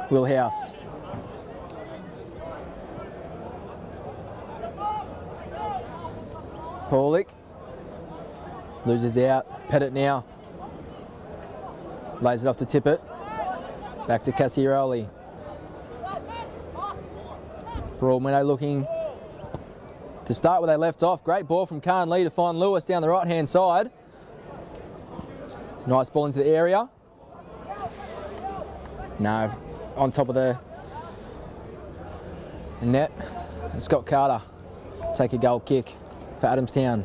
Wheelhouse. Paulick. Loses out. Pettit now. Lays it off to Tippett. Back to Cassiaroli. Broadmeadow looking to start where they left off. Great ball from Khan Lee to find Lewis down the right-hand side. Nice ball into the area. No, on top of the net. And Scott Carter take a goal kick for Adamstown.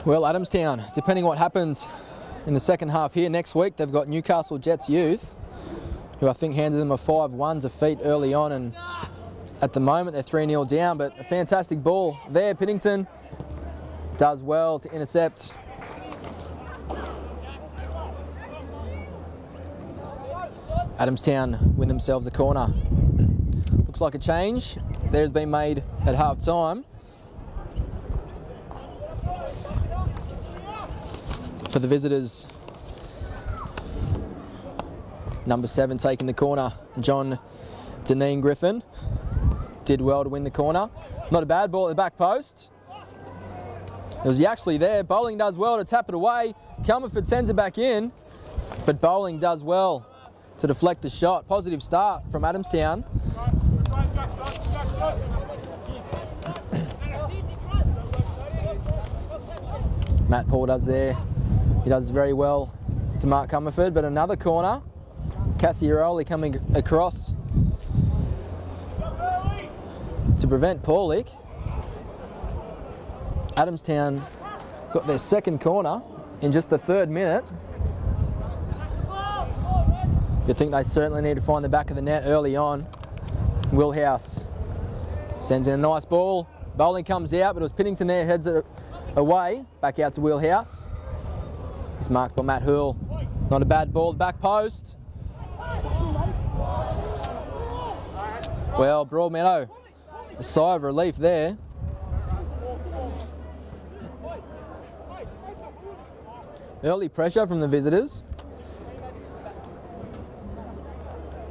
Well, Adamstown, depending what happens in the second half here next week, they've got Newcastle Jets Youth, who I think handed them a 5-1 defeat early on, and at the moment they're 3-0 down, but a fantastic ball there. Piddington does well to intercept. Adamstown win themselves a corner. Looks like a change there's been made at half time. For the visitors, number 7 taking the corner, John Deneen Griffin. Did well to win the corner. Not a bad ball at the back post. It was actually there. Bowling does well to tap it away. Comerford sends it back in, but Bowling does well to deflect the shot. Positive start from Adamstown. Matt Paul does there. He does very well to mark Comerford, but another corner. Cassiaroli coming across to prevent Paulick. Adamstown got their second corner in just the 3rd minute. You'd think they certainly need to find the back of the net early on. Wheelhouse sends in a nice ball. Bowling comes out, but it was Piddington there, heads it away. Back out to Wheelhouse. It's marked by Matt Hurl. Not a bad ball, back post. Well, Broadmeadow, a sigh of relief there. Early pressure from the visitors.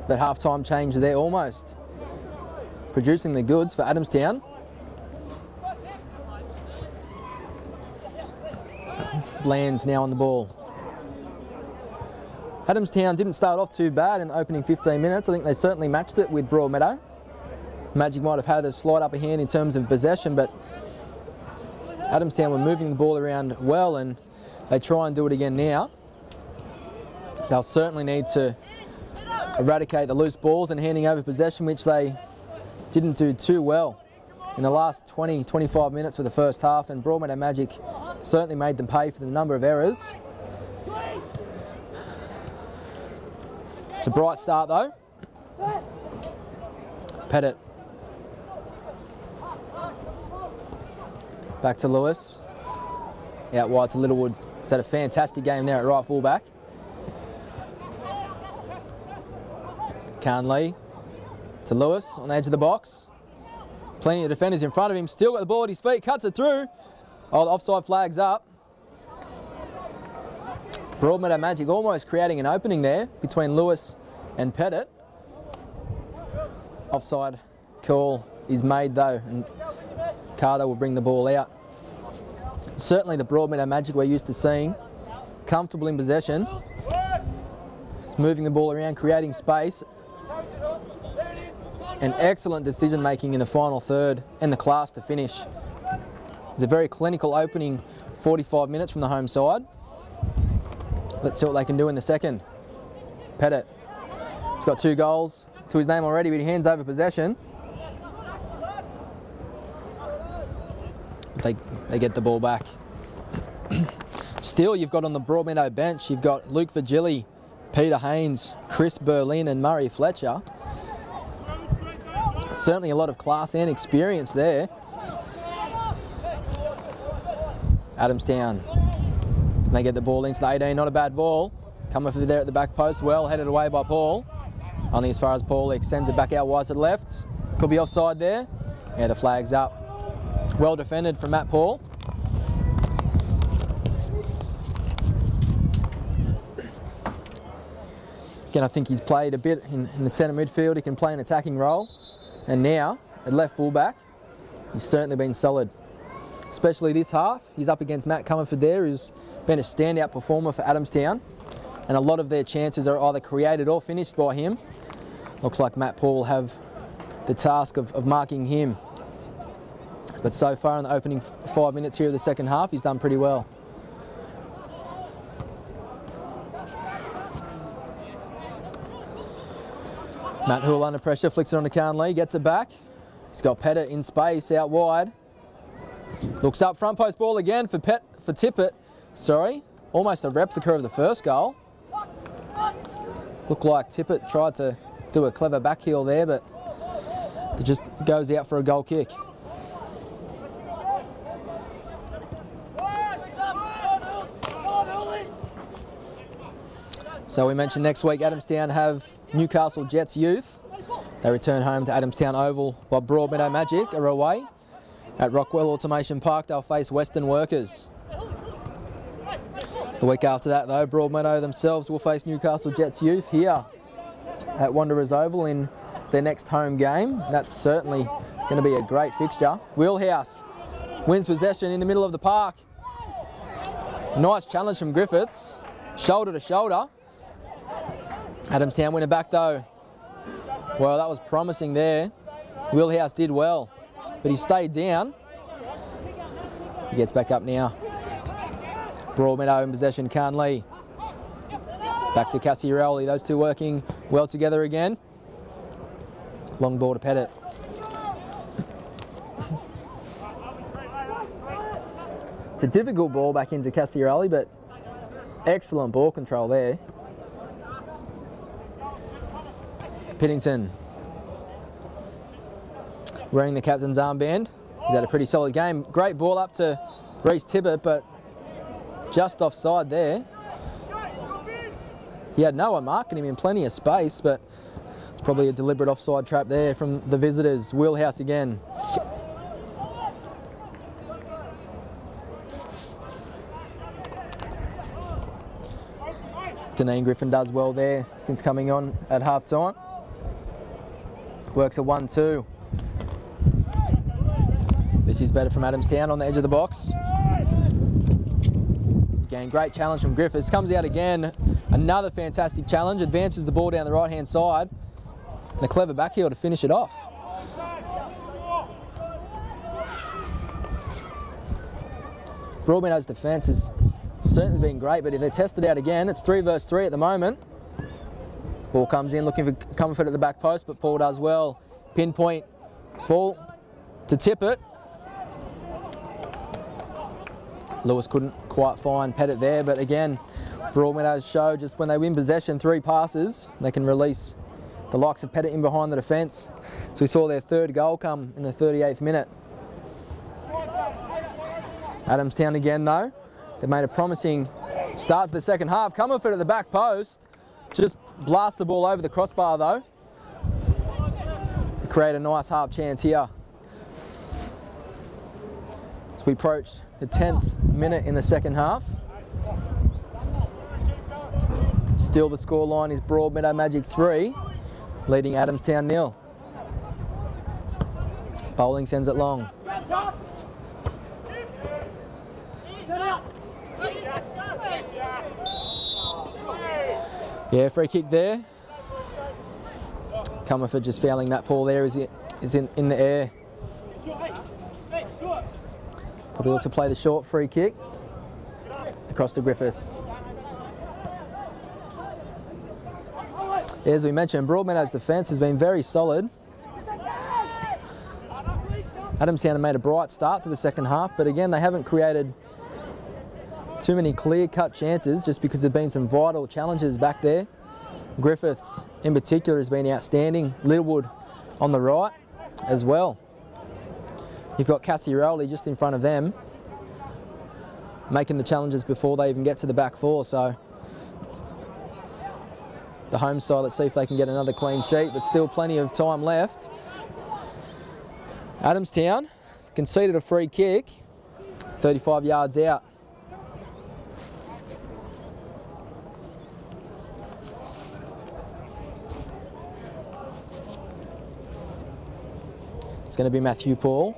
That half-time change there almost producing the goods for Adamstown. Bland now on the ball. Adamstown didn't start off too bad in the opening 15 minutes. I think they certainly matched it with Broadmeadow. Magic might have had a slight upper hand in terms of possession, but Adamstown were moving the ball around well, and they try and do it again now. They'll certainly need to eradicate the loose balls and handing over possession, which they didn't do too well in the last 20-25 minutes of the first half, and Broadmeadow Magic certainly made them pay for the number of errors. It's a bright start though. Pettit. Back to Lewis. Out wide to Littlewood. He's had a fantastic game there at right fullback. Carnley to Lewis on the edge of the box. Plenty of defenders in front of him. Still got the ball at his feet. Cuts it through. Oh, the offside flag's up. Broadmeadow Magic almost creating an opening there between Lewis and Pettit. Offside call is made though, and Carter will bring the ball out. Certainly the Broadmeadow Magic we're used to seeing. Comfortable in possession. Moving the ball around, creating space. And excellent decision making in the final third and the class to finish. It's a very clinical opening 45 minutes from the home side. Let's see what they can do in the second. Pettit. He's got 2 goals to his name already, but he hands over possession. They get the ball back. Still, you've got on the Broadmeadow bench, you've got Luke Virgili, Peter Haynes, Chris Berlin and Murray Fletcher. Certainly a lot of class and experience there. Adamstown. They get the ball into the 18, not a bad ball. Coming through there at the back post, well headed away by Paul. Only as far as Paul extends it back out wide to the left. Could be offside there. Yeah, the flag's up. Well defended from Matt Paul. Again, I think he's played a bit in the centre midfield. He can play an attacking role. And now, at left fullback, he's certainly been solid. Especially this half. He's up against Matt Comerford there, who's been a standout performer for Adamstown. And a lot of their chances are either created or finished by him. Looks like Matt Paul will have the task of marking him. But so far in the opening 5 minutes here of the second half, he's done pretty well. Matt Hoole under pressure, flicks it on to Carnley, gets it back. He's got Pettit in space out wide. Looks up, front post ball again for Tippett. Sorry, almost a replica of the first goal. Looked like Tippett tried to do a clever back heel there, but it just goes out for a goal kick. So we mentioned next week Adamstown have Newcastle Jets Youth. They return home to Adamstown Oval while Broadmeadow Magic are away. At Rockwell Automation Park, they'll face Western Workers. The week after that, though, Broadmeadow themselves will face Newcastle Jets Youth here at Wanderers Oval in their next home game. That's certainly going to be a great fixture. Wheelhouse wins possession in the middle of the park. Nice challenge from Griffiths, shoulder to shoulder. Adamstown win it back though. Well, that was promising there. Wheelhouse did well, but he stayed down. He gets back up now. Broadmeadow in possession, Carnley. Back to Cassiarelli, those two working well together again. Long ball to Pettit. It's a difficult ball back into Cassiarelli, but excellent ball control there. Piddington wearing the captain's armband. He's had a pretty solid game. Great ball up to Reece Tippett, but just offside there. He had no one marking him in plenty of space, but it's probably a deliberate offside trap there from the visitors. Wheelhouse again. Deneen Griffin does well there since coming on at half time. Works a 1-2. This is better from Adamstown on the edge of the box. Again, great challenge from Griffiths. Comes out again. Another fantastic challenge. Advances the ball down the right-hand side. And a clever back heel to finish it off. Broadmeadow's defence has certainly been great, but if they're tested out again, it's 3 versus 3 at the moment. Ball comes in looking for comfort at the back post, but Paul does well. Pinpoint ball to Tippett. Lewis couldn't quite find Pettit there, but again, Broadmeadow's show just when they win possession, 3 passes, they can release the likes of Pettit in behind the defence. So we saw their third goal come in the 38th minute. Adamstown again though. They made a promising start to the second half. Comerford at the back post. Just blast the ball over the crossbar though. create a nice half chance here. As we approach the 10th minute in the second half. Still the scoreline is Broadmeadow Magic 3, leading Adamstown 0. Bowling sends it long. Yeah, free kick there. Comerford just fouling that ball there is in the air. Probably look to play the short free kick across to Griffiths. As we mentioned, Broadmeadow's defence has been very solid. Adamstown have made a bright start to the second half, but again, they haven't created too many clear-cut chances just because there have been some vital challenges back there. Griffiths, in particular, has been outstanding. Littlewood on the right as well. You've got Cassiaroli just in front of them, making the challenges before they even get to the back four, so the home side, let's see if they can get another clean sheet, but still plenty of time left. Adamstown conceded a free kick, 35 yards out. It's going to be Matthew Paul.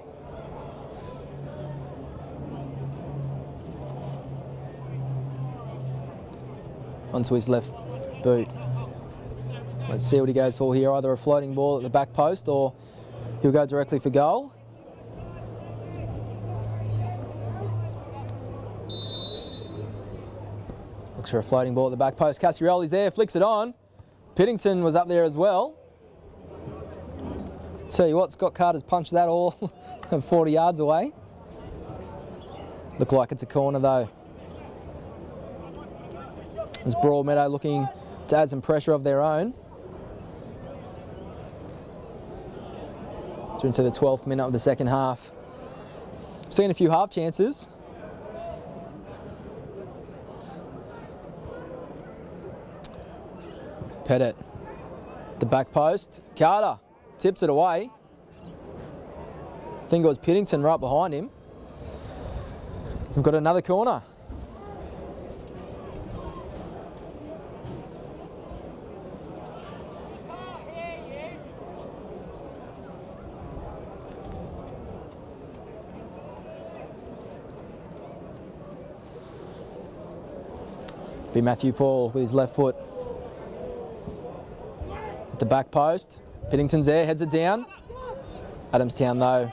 Onto his left boot. Let's see what he goes for here, either a floating ball at the back post or he'll go directly for goal. Looks for a floating ball at the back post. Cassiaroli's there, flicks it on. Pittington was up there as well. Tell you what, Scott Carter's punched that all 40 yards away. Look like it's a corner though. As Broadmeadow looking to add some pressure of their own. It's into the 12th minute of the second half. Seen a few half chances. Pettit, the back post. Carter tips it away. I think it was Pittington right behind him. We've got another corner. Be Matthew Paul with his left foot. At the back post. Pittington's there, heads it down. Adamstown though,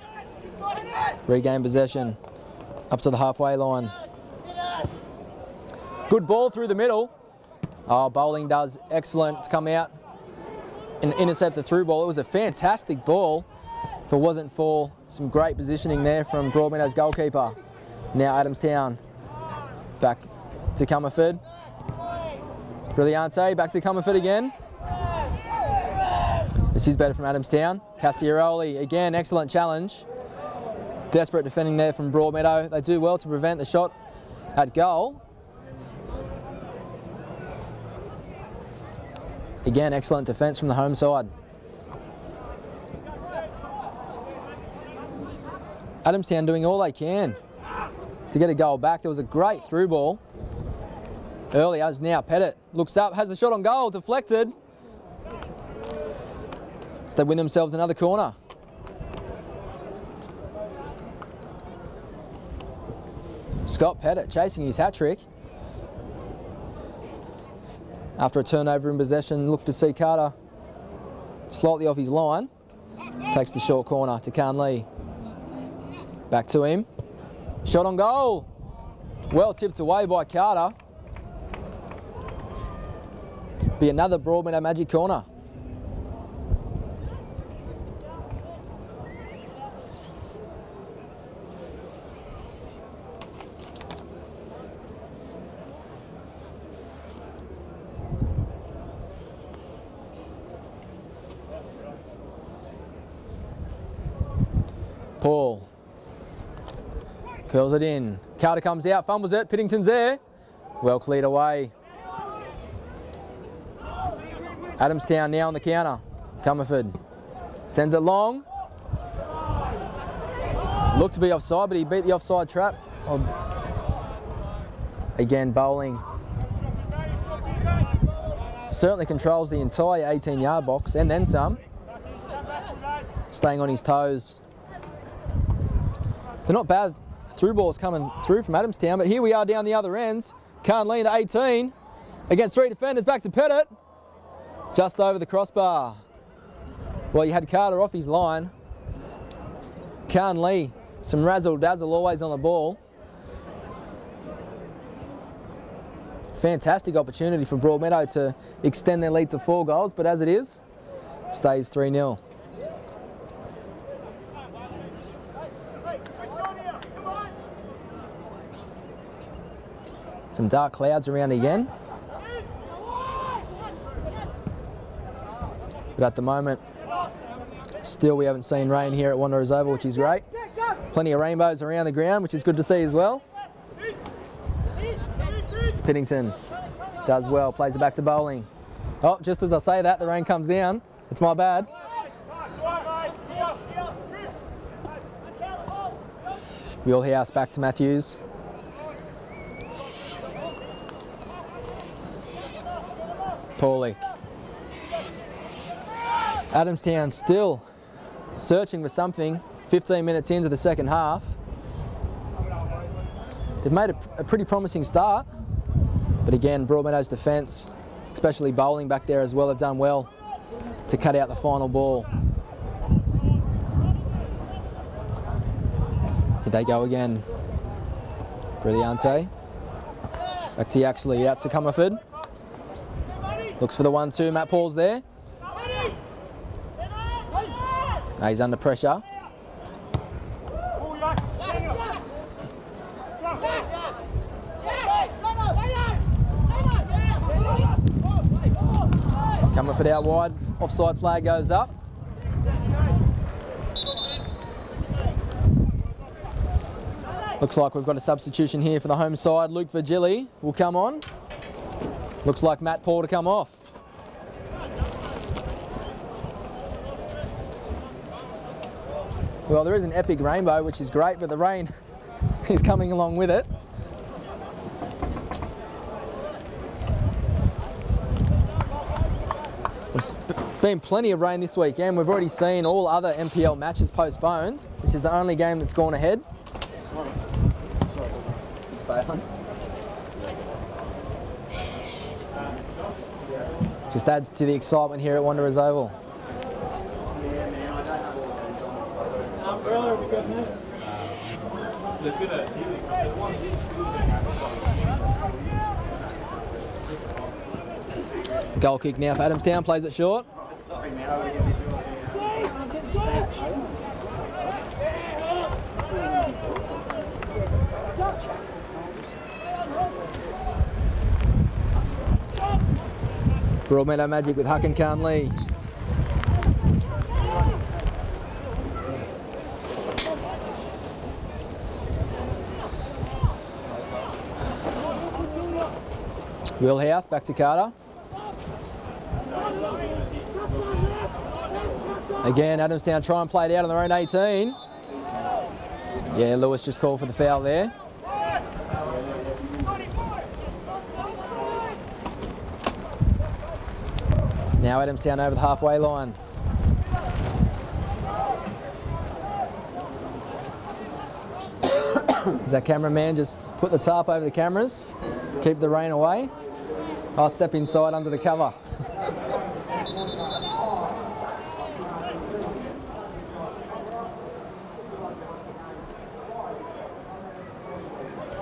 regain possession up to the halfway line. Good ball through the middle. Oh, bowling does excellent to come out and intercept the through ball. It was a fantastic ball if it wasn't for some great positioning there from Broadmeadow's goalkeeper. Now Adamstown back to Comerford. Brilliante, back to Comerford again. This is better from Adamstown. Cassiaroli, again, excellent challenge. Desperate defending there from Broadmeadow. They do well to prevent the shot at goal. Again, excellent defence from the home side. Adamstown doing all they can to get a goal back. There was a great through ball earlier, as now Pettit looks up, has the shot on goal, deflected. So they win themselves another corner. Scott Pettit chasing his hat-trick. After a turnover in possession, look to see Carter slightly off his line. Takes the short corner to Carnley. Back to him. Shot on goal. Well tipped away by Carter. Be another Broadmeadow Magic corner. Paul curls it in. Carter comes out, fumbles it. Pittington's there. Well cleared away. Adamstown now on the counter. Comerford Sends it long. Looked to be offside, but he beat the offside trap. Again, bowling. Certainly controls the entire 18-yard box and then some. Staying on his toes. They're not bad through balls coming through from Adamstown, but here we are down the other ends. Carnley to 18 against 3 defenders, back to Pettit. Just over the crossbar. Well, you had Carter off his line. Carnley, some razzle-dazzle always on the ball. Fantastic opportunity for Broadmeadow to extend their lead to 4 goals, but as it is, stays 3-0. Some dark clouds around again. But at the moment, still we haven't seen rain here at Wanderers Oval, which is great. Plenty of rainbows around the ground, which is good to see as well. Piddington does well, plays it back to bowling. Oh, just as I say that, the rain comes down. It's my bad. Wheelhouse back to Matthews. Paulik. Adamstown still searching for something. 15 minutes into the second half. They've made a pretty promising start. But again, Broadmeadow's defence, especially bowling back there as well, have done well to cut out the final ball. Here they go again. Brilliante. Back to Yaxley, out to Comerford. Looks for the 1-2, Matt Paul's there. Now he's under pressure. Comerford out wide, offside flag goes up. Looks like we've got a substitution here for the home side. Luke Virgili will come on. Looks like Matt Paul to come off. Well, there is an epic rainbow, which is great, but the rain is coming along with it. There's been plenty of rain this weekend. We've already seen all other NPL matches postponed. This is the only game that's gone ahead. Just adds to the excitement here at Wanderers Oval. Goal kick now for Adamstown, plays it short. Sorry, man, I'm getting sacked. Broadmeadow Magic with Huck and Carnley. Wheelhouse back to Carter. Again, Adamstown try and play it out on their own 18. Yeah, Lewis just called for the foul there. Now Adamstown over the halfway line. Does that cameraman just put the tarp over the cameras? Keep the rain away? I'll step inside under the cover.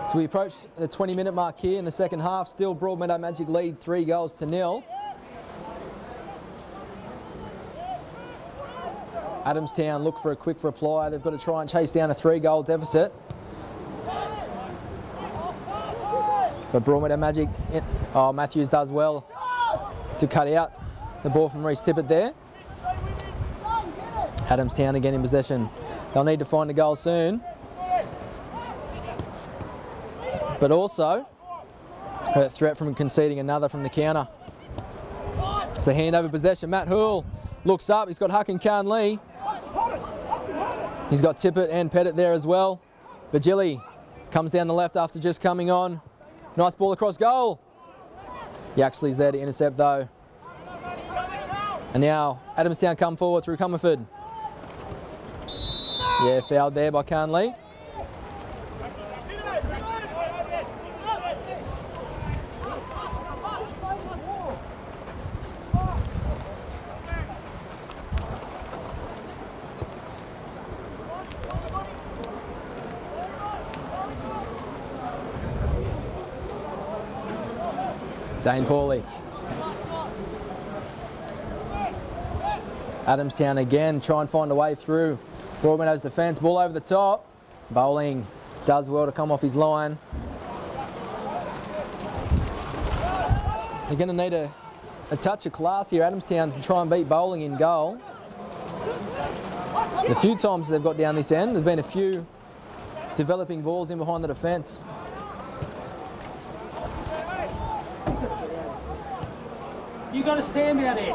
So we approach the 20-minute mark here in the second half. Still Broadmeadow Magic lead 3-0. Adamstown look for a quick reply. They've got to try and chase down a 3-goal deficit. But Broadmeadow Magic, Matthews does well to cut out the ball from Reece Tippett there. Adamstown again in possession. They'll need to find a goal soon. But also a threat from conceding another from the counter. So hand over possession, Matt Hoole looks up, he's got Huck and Khan Lee. He's got Tippett and Pettit there as well. Virgili comes down the left after just coming on. Nice ball across goal. Yaxley's there to intercept though. And now Adamstown come forward through Comerford. Yeah, fouled there by Khan Lee. Dane Pauly. Adamstown again, try and find a way through Broadmeadow's defence. Ball over the top. Bowling does well to come off his line. They're going to need a touch of class here, Adamstown, to try and beat Bowling in goal. The few times they've got down this end, there's been a few developing balls in behind the defence. You got to stand out here.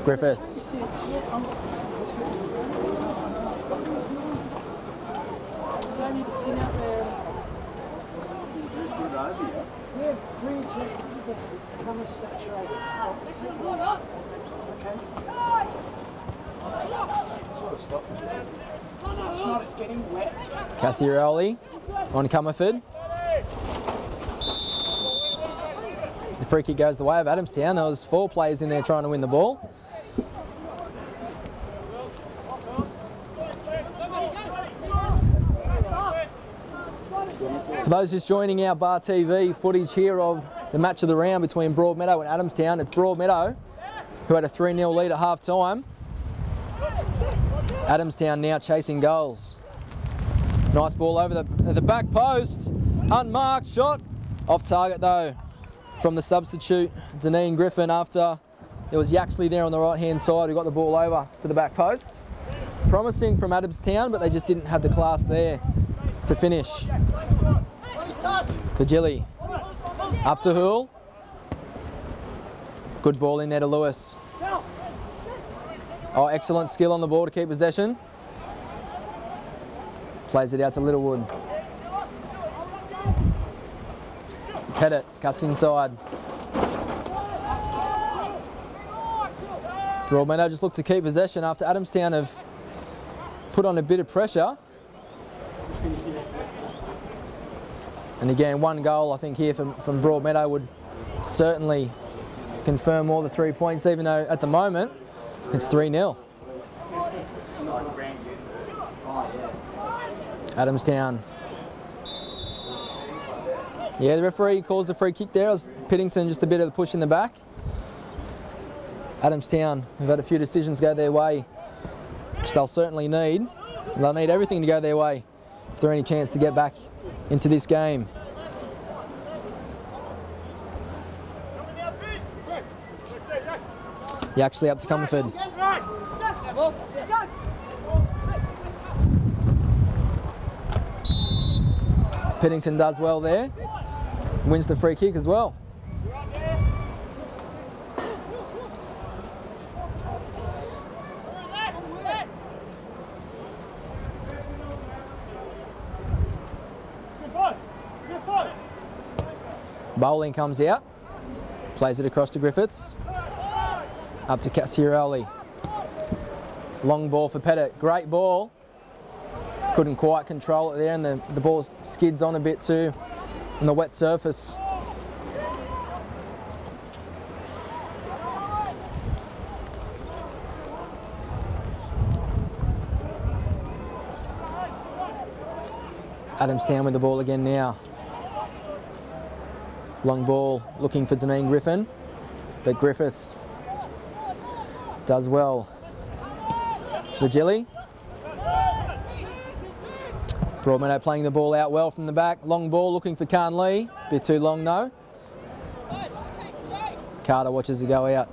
Griffiths. You don't need to sit out there. Yeah, bring your chest a little bit. It's kind of saturated. Okay. Sort of stop. It's not, it's getting wet. Cassiarelli on Comerford. The free kick goes the way of Adamstown. There was 4 players in there trying to win the ball. For those just joining our Bar TV footage here of the match of the round between Broadmeadow and Adamstown, it's Broadmeadow who had a 3-0 lead at half time. Adamstown now chasing goals. Nice ball over the back post. Unmarked shot. Off target though from the substitute, Deneen Griffin, after there was Yaxley there on the right-hand side who got the ball over to the back post. Promising from Adamstown, but they just didn't have the class there to finish. Virgili up to Hool. Good ball in there to Lewis. Oh, excellent skill on the ball to keep possession. Plays it out to Littlewood. Pettit cuts inside. Broadmeadow just look to keep possession after Adamstown have put on a bit of pressure. And again, 1 goal I think here from Broadmeadow would certainly confirm all the 3 points, even though at the moment it's 3-0. Adamstown. Yeah, the referee calls the free kick there. It was Pittington, just a bit of the push in the back. Adamstown have had a few decisions go their way, which they'll certainly need. They'll need everything to go their way if there's any chance to get back into this game. Yaxley up to Comerford. Pittington does well there. Wins the free kick as well. Bowling comes out, plays it across to Griffiths. Up to Cassiarelli. Long ball for Pettit. Great ball. Couldn't quite control it there, and the ball skids on a bit too on the wet surface. Adamstown with the ball again now. Long ball looking for Deneen Griffin, but Griffiths does well. Virgili. Broadmeadow playing the ball out well from the back. Long ball looking for Khan Lee. Bit too long though. Carter watches it go out.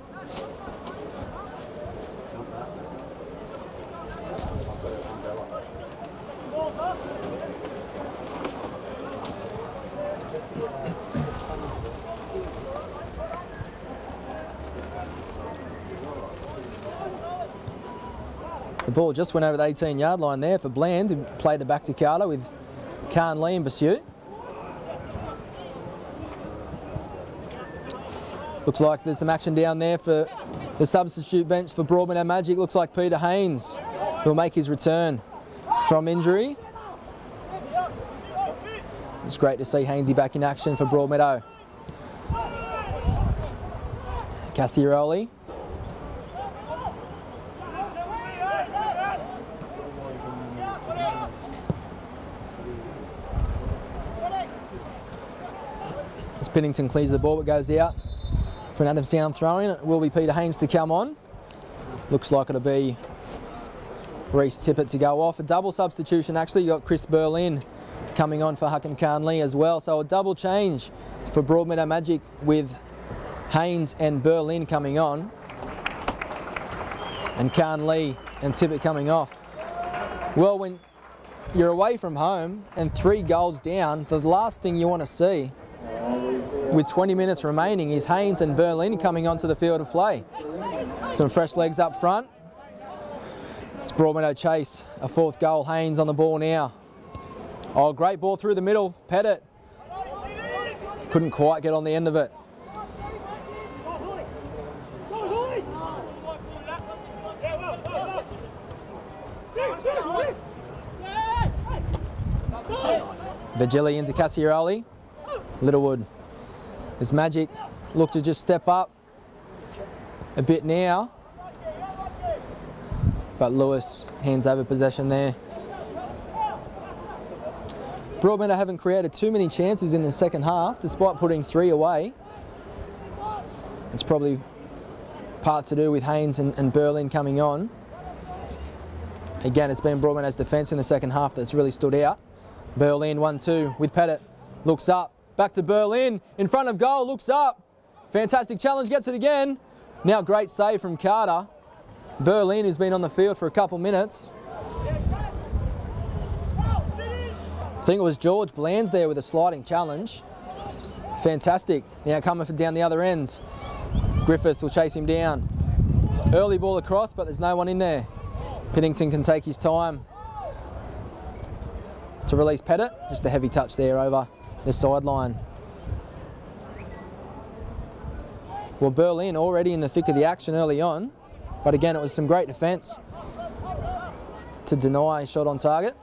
The ball just went over the 18-yard line there for Bland, who played it back to Carter with Khan Lee in pursuit. Looks like there's some action down there for the substitute bench for Broadmeadow Magic. Looks like Peter Haynes will make his return from injury. It's great to see Hainesy back in action for Broadmeadow. Cassiaroli. As Pennington clears the ball, it goes out for an Adamstown throw-in. It will be Peter Haynes to come on. Looks like it'll be Reece Tippett to go off. A double substitution actually. You got Chris Berlin coming on for Hakim Khan Lee as well. So a double change for Broadmeadow Magic with Haynes and Berlin coming on. And Khan Lee and Tippett coming off. Well, when you're away from home and 3 goals down, the last thing you want to see with 20 minutes remaining is Haynes and Berlin coming onto the field of play. Some fresh legs up front. It's Broadmeadow chase, a 4th goal. Haynes on the ball now. Oh, great ball through the middle. Pettit couldn't quite get on the end of it. Vigili into Cassiaroli. Littlewood. As Magic look to just step up a bit now. But Lewis hands over possession there. Broadmeadow haven't created too many chances in the second half, despite putting 3 away. It's probably part to do with Haynes and Berlin coming on. Again, it's been Broadmeadow's defence in the second half that's really stood out. Berlin 1-2 with Pettit. Looks up. Back to Berlin. In front of goal. Looks up. Fantastic challenge. Gets it again. Now great save from Carter. Berlin, who's been on the field for a couple minutes. I think it was George Bland's there with a sliding challenge. Fantastic. Now coming down the other ends. Griffiths will chase him down. Early ball across, but there's no one in there. Pennington can take his time to release Pettit. Just a heavy touch there over the sideline. Well, Berlin already in the thick of the action early on, but again, it was some great defence to deny a shot on target.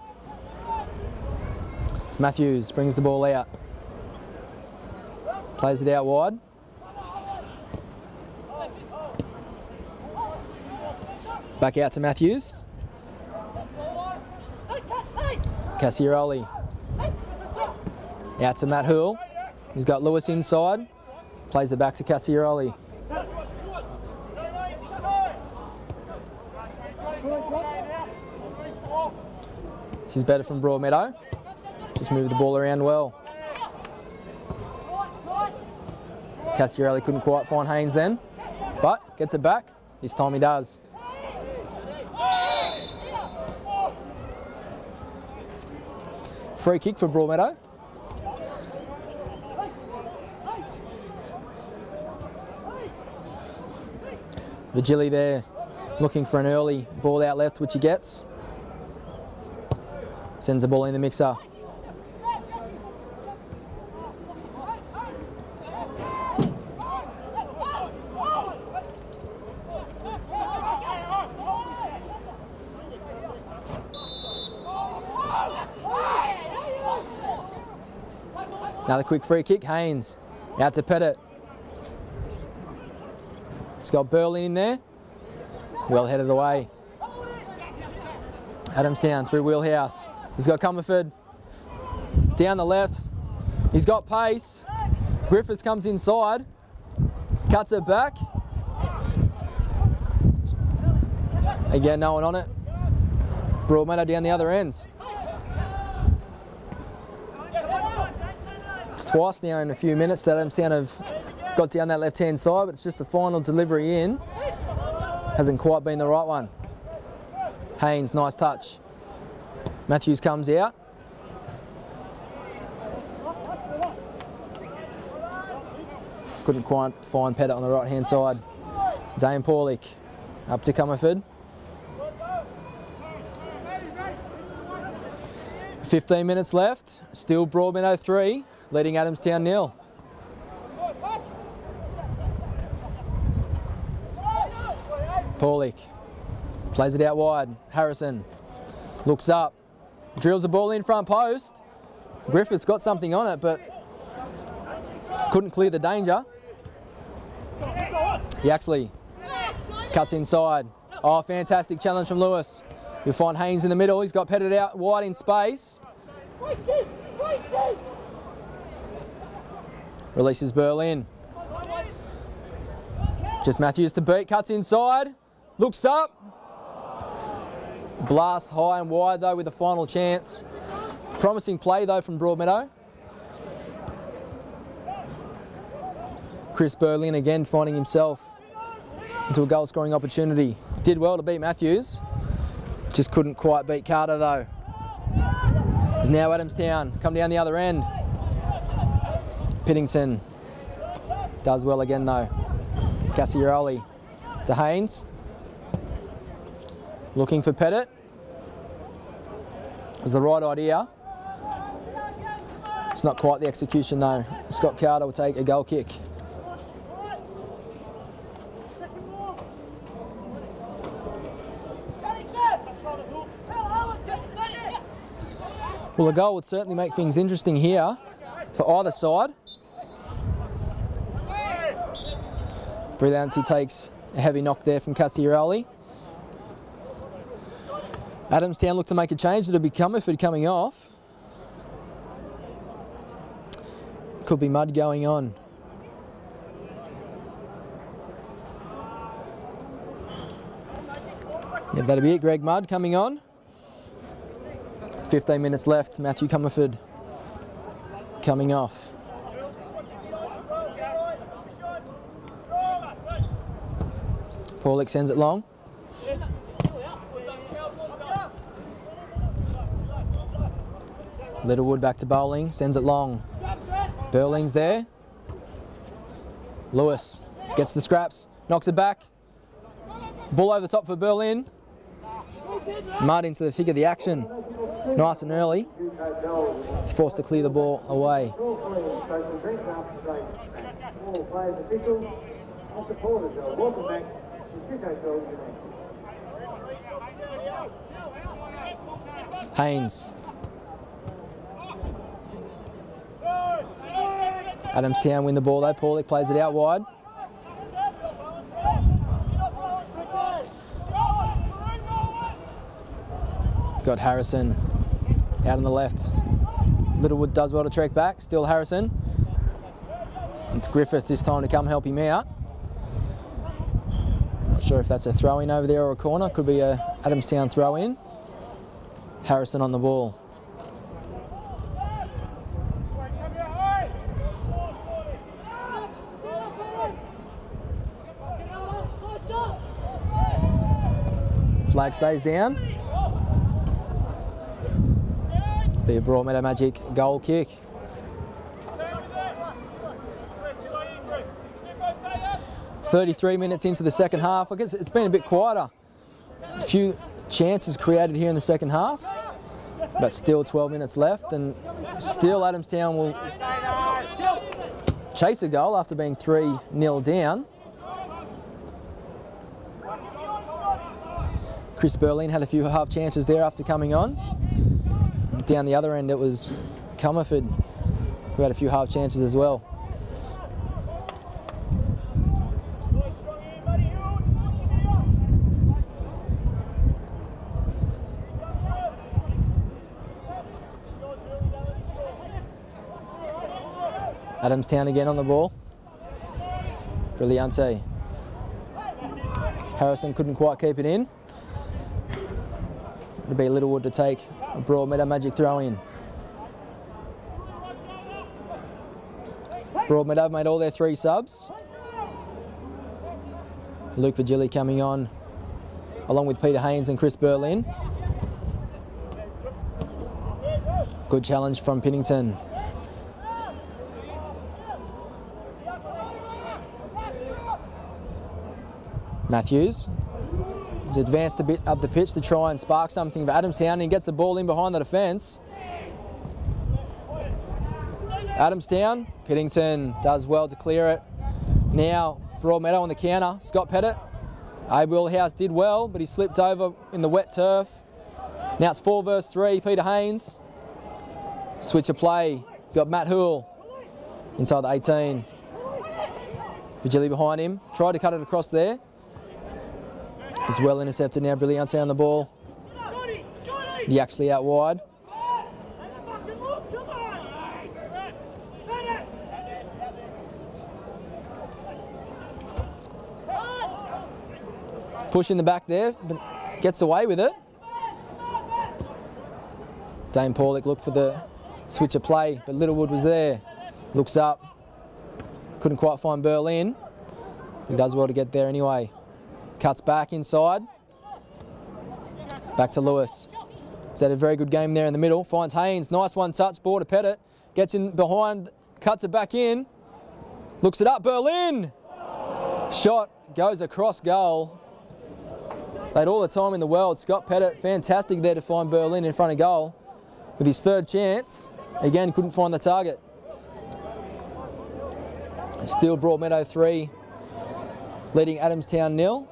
It's Matthews, brings the ball out. Plays it out wide. Back out to Matthews. Cassiaroli. Out to Matt Hoole. He's got Lewis inside. Plays it back to Cassiaroli. This is better from Broadmeadow. Just moved the ball around well. Cassiaroli couldn't quite find Haynes then, but gets it back. This time he does. Free kick for Broadmeadow. Vigili there, looking for an early ball out left, which he gets. Sends the ball in the mixer. Another quick free kick, Haynes. Out to Pettit. He's got Berlin in there. Well headed away. Adamstown through Wheelhouse. He's got Comerford. Down the left. He's got pace. Griffiths comes inside. Cuts it back. Again, no one on it. Broadmeadow down the other ends. Twice now in a few minutes that Adamstown have got down that left-hand side, but it's just the final delivery in. Hasn't quite been the right one. Haynes, nice touch. Matthews comes out. Couldn't quite find Pettit on the right-hand side. Dane Paulick up to Comerford. 15 minutes left, still Broadmeadow 3, leading Adamstown 0. Paulik plays it out wide. Harrison looks up, drills the ball in front post. Griffith's got something on it, but couldn't clear the danger. Yaxley cuts inside. Oh, fantastic challenge from Lewis. You'll find Haynes in the middle. He's got petted out wide in space. Releases Berlin. Just Matthews to beat. Cuts inside. Looks up. Blasts high and wide though with the final chance. Promising play though from Broadmeadow. Chris Berlin again finding himself into a goal scoring opportunity. Did well to beat Matthews. Just couldn't quite beat Carter though. It's now Adamstown, come down the other end. Pittington does well again though. Cassiaroli to Haynes. Looking for Pettit. It was the right idea. It's not quite the execution though. Scott Carter will take a goal kick. Well, a goal would certainly make things interesting here for either side. Brilliancy takes a heavy knock there from Cassiaroli. Adamstown look to make a change. It'll be Comerford coming off. Could be mud going on. Yeah, that'll be it. Greg Mudd coming on. 15 minutes left. Matthew Comerford coming off. Paulik sends it long. Littlewood back to bowling, sends it long. Berlin's there. Lewis gets the scraps, knocks it back. Ball over the top for Berlin. Mudd into the thick of the action. Nice and early. He's forced to clear the ball away. Haynes. Adamstown win the ball though. Paulik plays it out wide. Got Harrison out on the left. Littlewood does well to track back. Still Harrison. It's Griffiths this time to come help him out. Not sure if that's a throw-in over there or a corner. Could be a Adamstown throw-in. Harrison on the ball. Flag stays down. Be a Broadmeadow Magic goal kick. "33 minutes into the second half. I guess it's been a bit quieter. A few chances created here in the second half, but still 12 minutes left, and still Adamstown will chase a goal after being 3-0 down. Chris Berlin had a few half chances there after coming on. Down the other end it was Comerford who had a few half chances as well. Adamstown again on the ball. Brilliante. Harrison couldn't quite keep it in. It'll be Littlewood to take a Broadmeadow Magic throw in. Broadmeadow made all their 3 subs. Luke Virgili coming on, along with Peter Haynes and Chris Berlin. Good challenge from Pittington. Matthews has advanced a bit up the pitch to try and spark something for Adamstown, and he gets the ball in behind the defence. Adamstown, Piddington does well to clear it. Now Broadmeadow on the counter, Scott Pettit. Abe Wheelhouse did well, but he slipped over in the wet turf. Now it's 4 versus 3, Peter Haynes. Switch of play, got Matt Hoole inside the 18. Vigili behind him, tried to cut it across there. He's well intercepted now, Brilliante on the ball. Yaxley out wide. Push in the back there, but gets away with it. Dane Paulick looked for the switch of play, but Littlewood was there. Looks up, couldn't quite find Berlin. He does well to get there anyway. Cuts back inside. Back to Lewis. He's had a very good game there in the middle. Finds Haynes, nice one touch, ball to Pettit. Gets in behind, cuts it back in. Looks it up, Berlin! Shot goes across goal. They had all the time in the world. Scott Pettit, fantastic there to find Berlin in front of goal. With his third chance, again, couldn't find the target. Still Broadmeadow 3, leading Adamstown 0.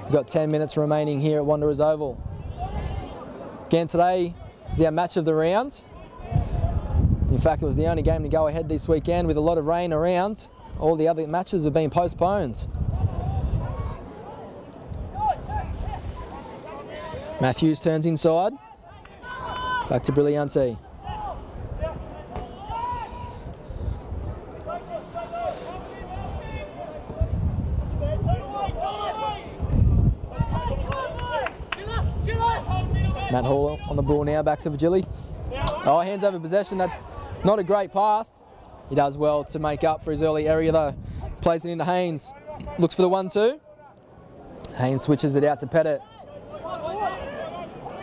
We've got 10 minutes remaining here at Wanderers Oval. Again, today is our match of the round. In fact, it was the only game to go ahead this weekend with a lot of rain around. All the other matches have been postponed. Matthews turns inside. Back to Brilliante. Matt Hall on the ball now, back to Vigili. Oh, hands over possession, that's not a great pass. He does well to make up for his early area though. Plays it into Haynes. Looks for the 1-2. Haynes switches it out to Pettit.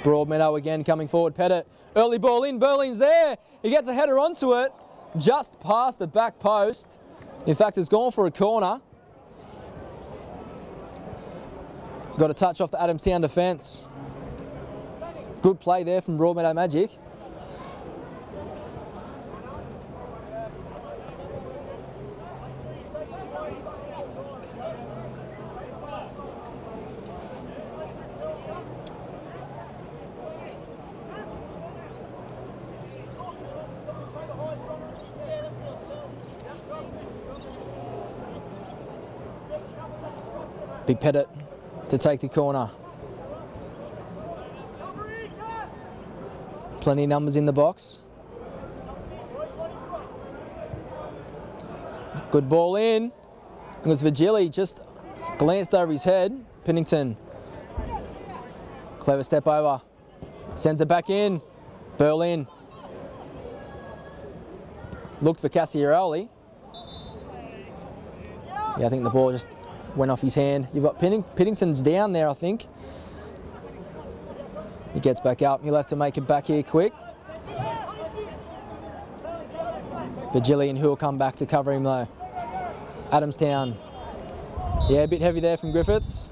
Broadmeadow again coming forward, Pettit. Early ball in, Berlin's there. He gets a header onto it, just past the back post. In fact, it's gone for a corner. Got a touch off the Adamstown defence. Good play there from Broadmeadow Magic. Big Pettit to take the corner. Plenty of numbers in the box. Good ball in. It was Vigili, just glanced over his head. Pennington. Clever step over. Sends it back in. Berlin. Looked for Cassiaroli. Yeah, I think the ball just went off his hand. You've got Piddington's down there, I think. He gets back up. He'll have to make it back here quick. Vigili and Hill come back to cover him though. Adamstown. Yeah, a bit heavy there from Griffiths.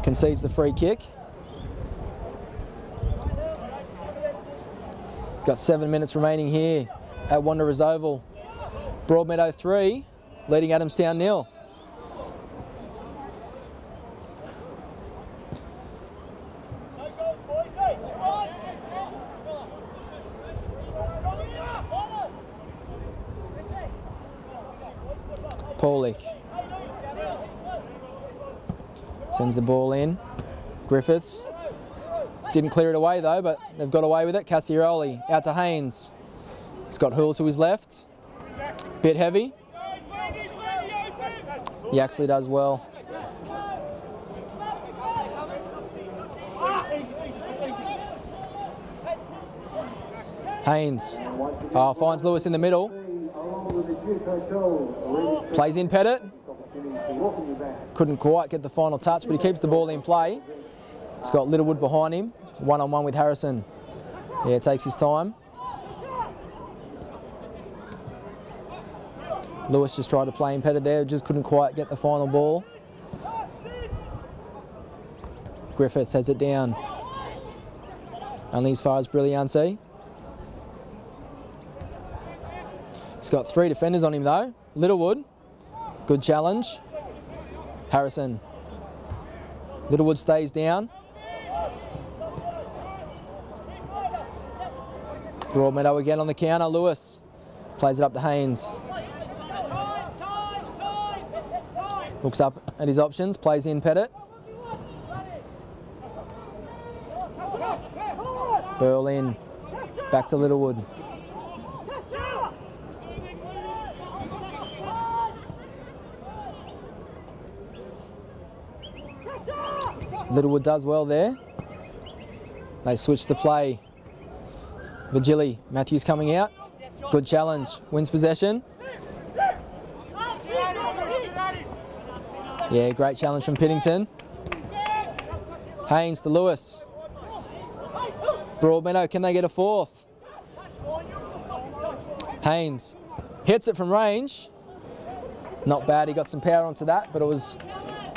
Concedes the free kick. Got 7 minutes remaining here at Wanderers Oval. Broadmeadow 3, leading Adamstown 0. Paulick sends the ball in. Griffiths didn't clear it away though, but they've got away with it. Cassiaroli out to Haynes. He's got Hoole to his left. Bit heavy. He actually does well. Haynes finds Lewis in the middle. Plays in Pettit. Couldn't quite get the final touch, but he keeps the ball in play. He's got Littlewood behind him. One-on-one with Harrison. Yeah, it takes his time. Lewis just tried to play in Pettit there, just couldn't quite get the final ball. Griffiths heads it down. Only as far as Brilliancy. He's got 3 defenders on him though. Littlewood, good challenge. Harrison. Littlewood stays down. Broadmeadow again on the counter. Lewis plays it up to Haynes. Looks up at his options, plays in Pettit. Burl in, back to Littlewood. Littlewood does well there. They switch the play. Vigili, Matthews coming out. Good challenge, wins possession. Yeah, great challenge from Piddington. Haynes to Lewis. Broadmeadow, can they get a 4th? Haynes hits it from range. Not bad, he got some power onto that, but it was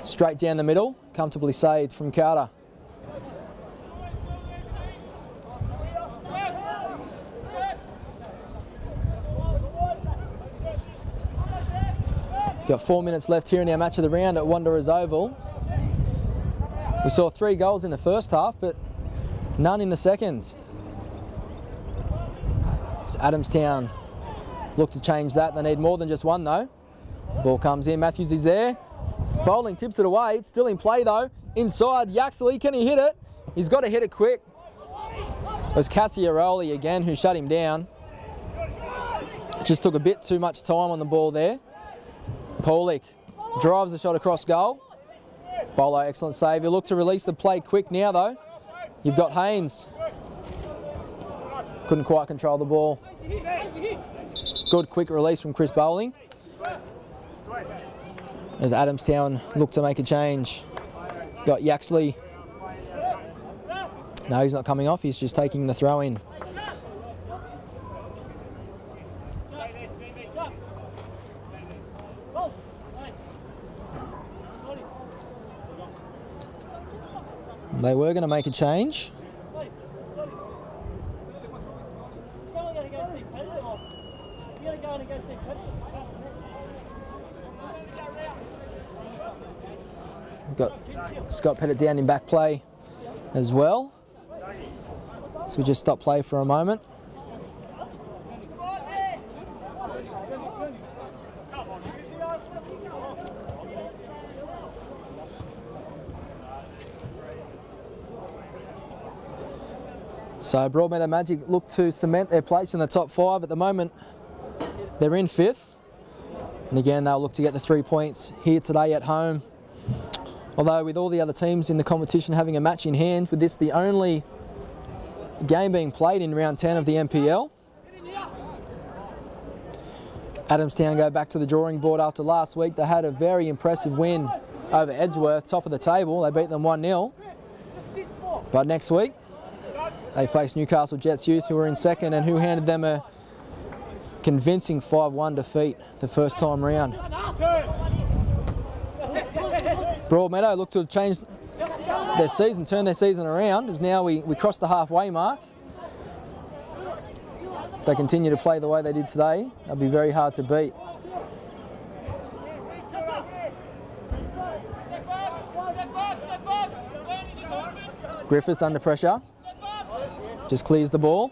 straight down the middle. Comfortably saved from Carter. Got 4 minutes left here in our match of the round at Wanderers Oval. We saw 3 goals in the first half, but none in the second. It's Adamstown look to change that. They need more than just one though. Ball comes in, Matthews is there. Bowling tips it away, it's still in play though. Inside, Yaxley, can he hit it? He's got to hit it quick. It was Cassiaroli again who shut him down. Just took a bit too much time on the ball there. Paulik drives the shot across goal. Bolo, excellent save. He'll look to release the play quick now though. You've got Haynes. Couldn't quite control the ball. Good quick release from Chris Bowling. As Adamstown look to make a change. Got Yaxley. No, he's not coming off. He's just taking the throw in. They were going to make a change. We've got Scott Pettit down in back play as well. So we just stop play for a moment. So Broadmeadow Magic look to cement their place in the top 5 at the moment. They're in 5th. And again, they'll look to get the 3 points here today at home. Although with all the other teams in the competition having a match in hand, with this the only game being played in round 10 of the NPL. Adamstown go back to the drawing board after last week. They had a very impressive win over Edgeworth, top of the table. They beat them 1-0. But next week, they face Newcastle Jets Youth, who were in 2nd and who handed them a convincing 5-1 defeat the first time round. Broadmeadow look to have changed their season, turned their season around, as now we crossed the halfway mark. If they continue to play the way they did today, they'll be very hard to beat. Griffiths under pressure. Just clears the ball.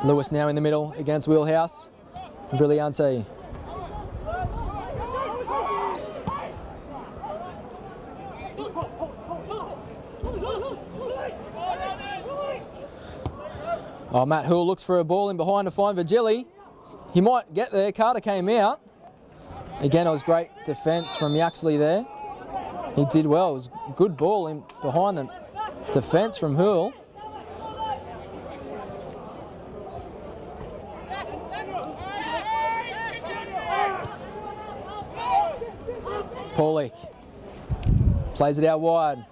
Lewis now in the middle against Wheelhouse. Brilliante. Oh, Matt Hoole looks for a ball in behind to find Vigili. He might get there. Carter came out. Again, it was great defence from Yaxley there. He did well. It was a good ball in behind the defence from Hoole. Paulik plays it out wide.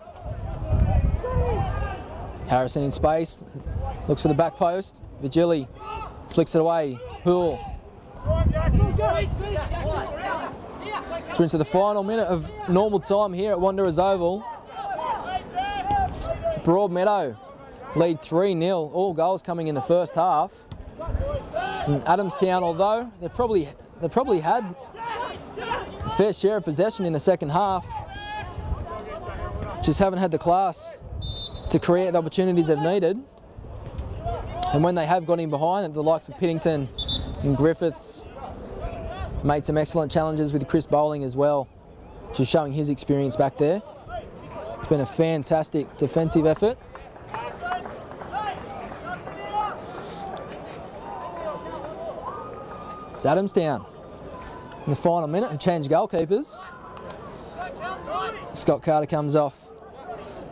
Harrison in space. Looks for the back post. Vigili flicks it away. Hool. Through into the final minute of normal time here at Wanderers Oval. Broadmeadow lead 3-0. All goals coming in the first half. And Adamstown, although they probably had a fair share of possession in the second half, just haven't had the class to create the opportunities they've needed. And when they have got in behind, the likes of Piddington and Griffiths made some excellent challenges with Chris Bowling as well, just showing his experience back there. It's been a fantastic defensive effort. It's Adamstown in the final minute, who changed goalkeepers. Scott Carter comes off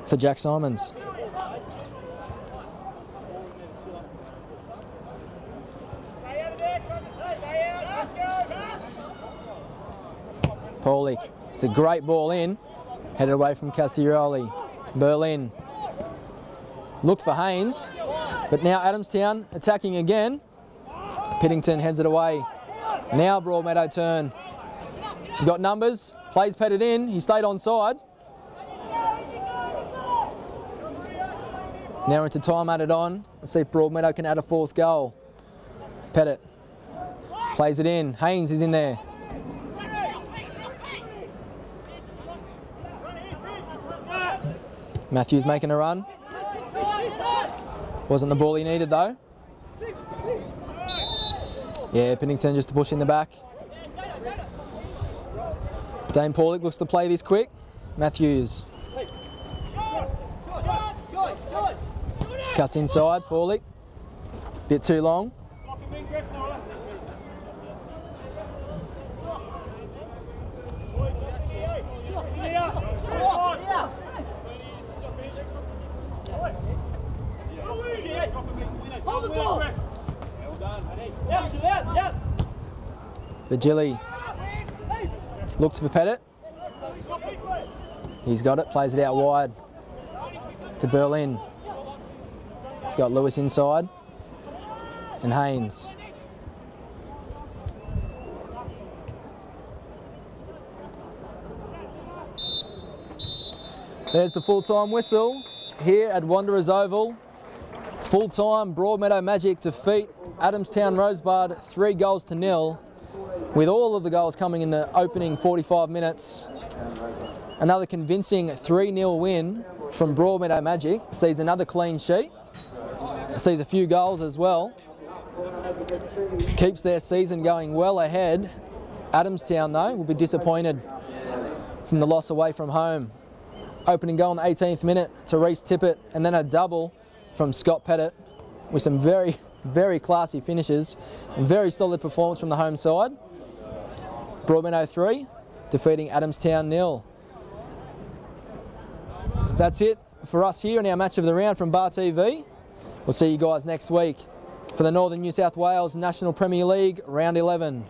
for Jack Simons. Paulik, it's a great ball in, headed away from Cassioli. Berlin looked for Haynes, but now Adamstown attacking again. Piddington heads it away. Now Broadmeadow turn. Got numbers, plays Pettit in, he stayed onside. Now into time added on. Let's see if Broadmeadow can add a fourth goal. Pettit plays it in, Haynes is in there. Matthews making a run. Wasn't the ball he needed though. Yeah, Piddington just to push in the back. Dane Paulik looks to play this quick. Matthews. Cuts inside, Paulik. Bit too long. Vigili looks for Pettit. He's got it, plays it out wide to Berlin. He's got Lewis inside and Haynes. There's the full-time whistle here at Wanderers Oval. Full-time Broadmeadow Magic defeat Adamstown Rosebud 3-0, with all of the goals coming in the opening 45 minutes. Another convincing 3-0 win from Broadmeadow Magic. Sees another clean sheet. Sees a few goals as well. Keeps their season going well ahead. Adamstown, though, will be disappointed from the loss away from home. Opening goal in the 18th minute to Reece Tippett, and then a double from Scott Pettit with some very, very classy finishes and very solid performance from the home side. Broadmeadow 3, defeating Adamstown 0. That's it for us here in our match of the round from Bar TV. We'll see you guys next week for the Northern New South Wales National Premier League Round 11.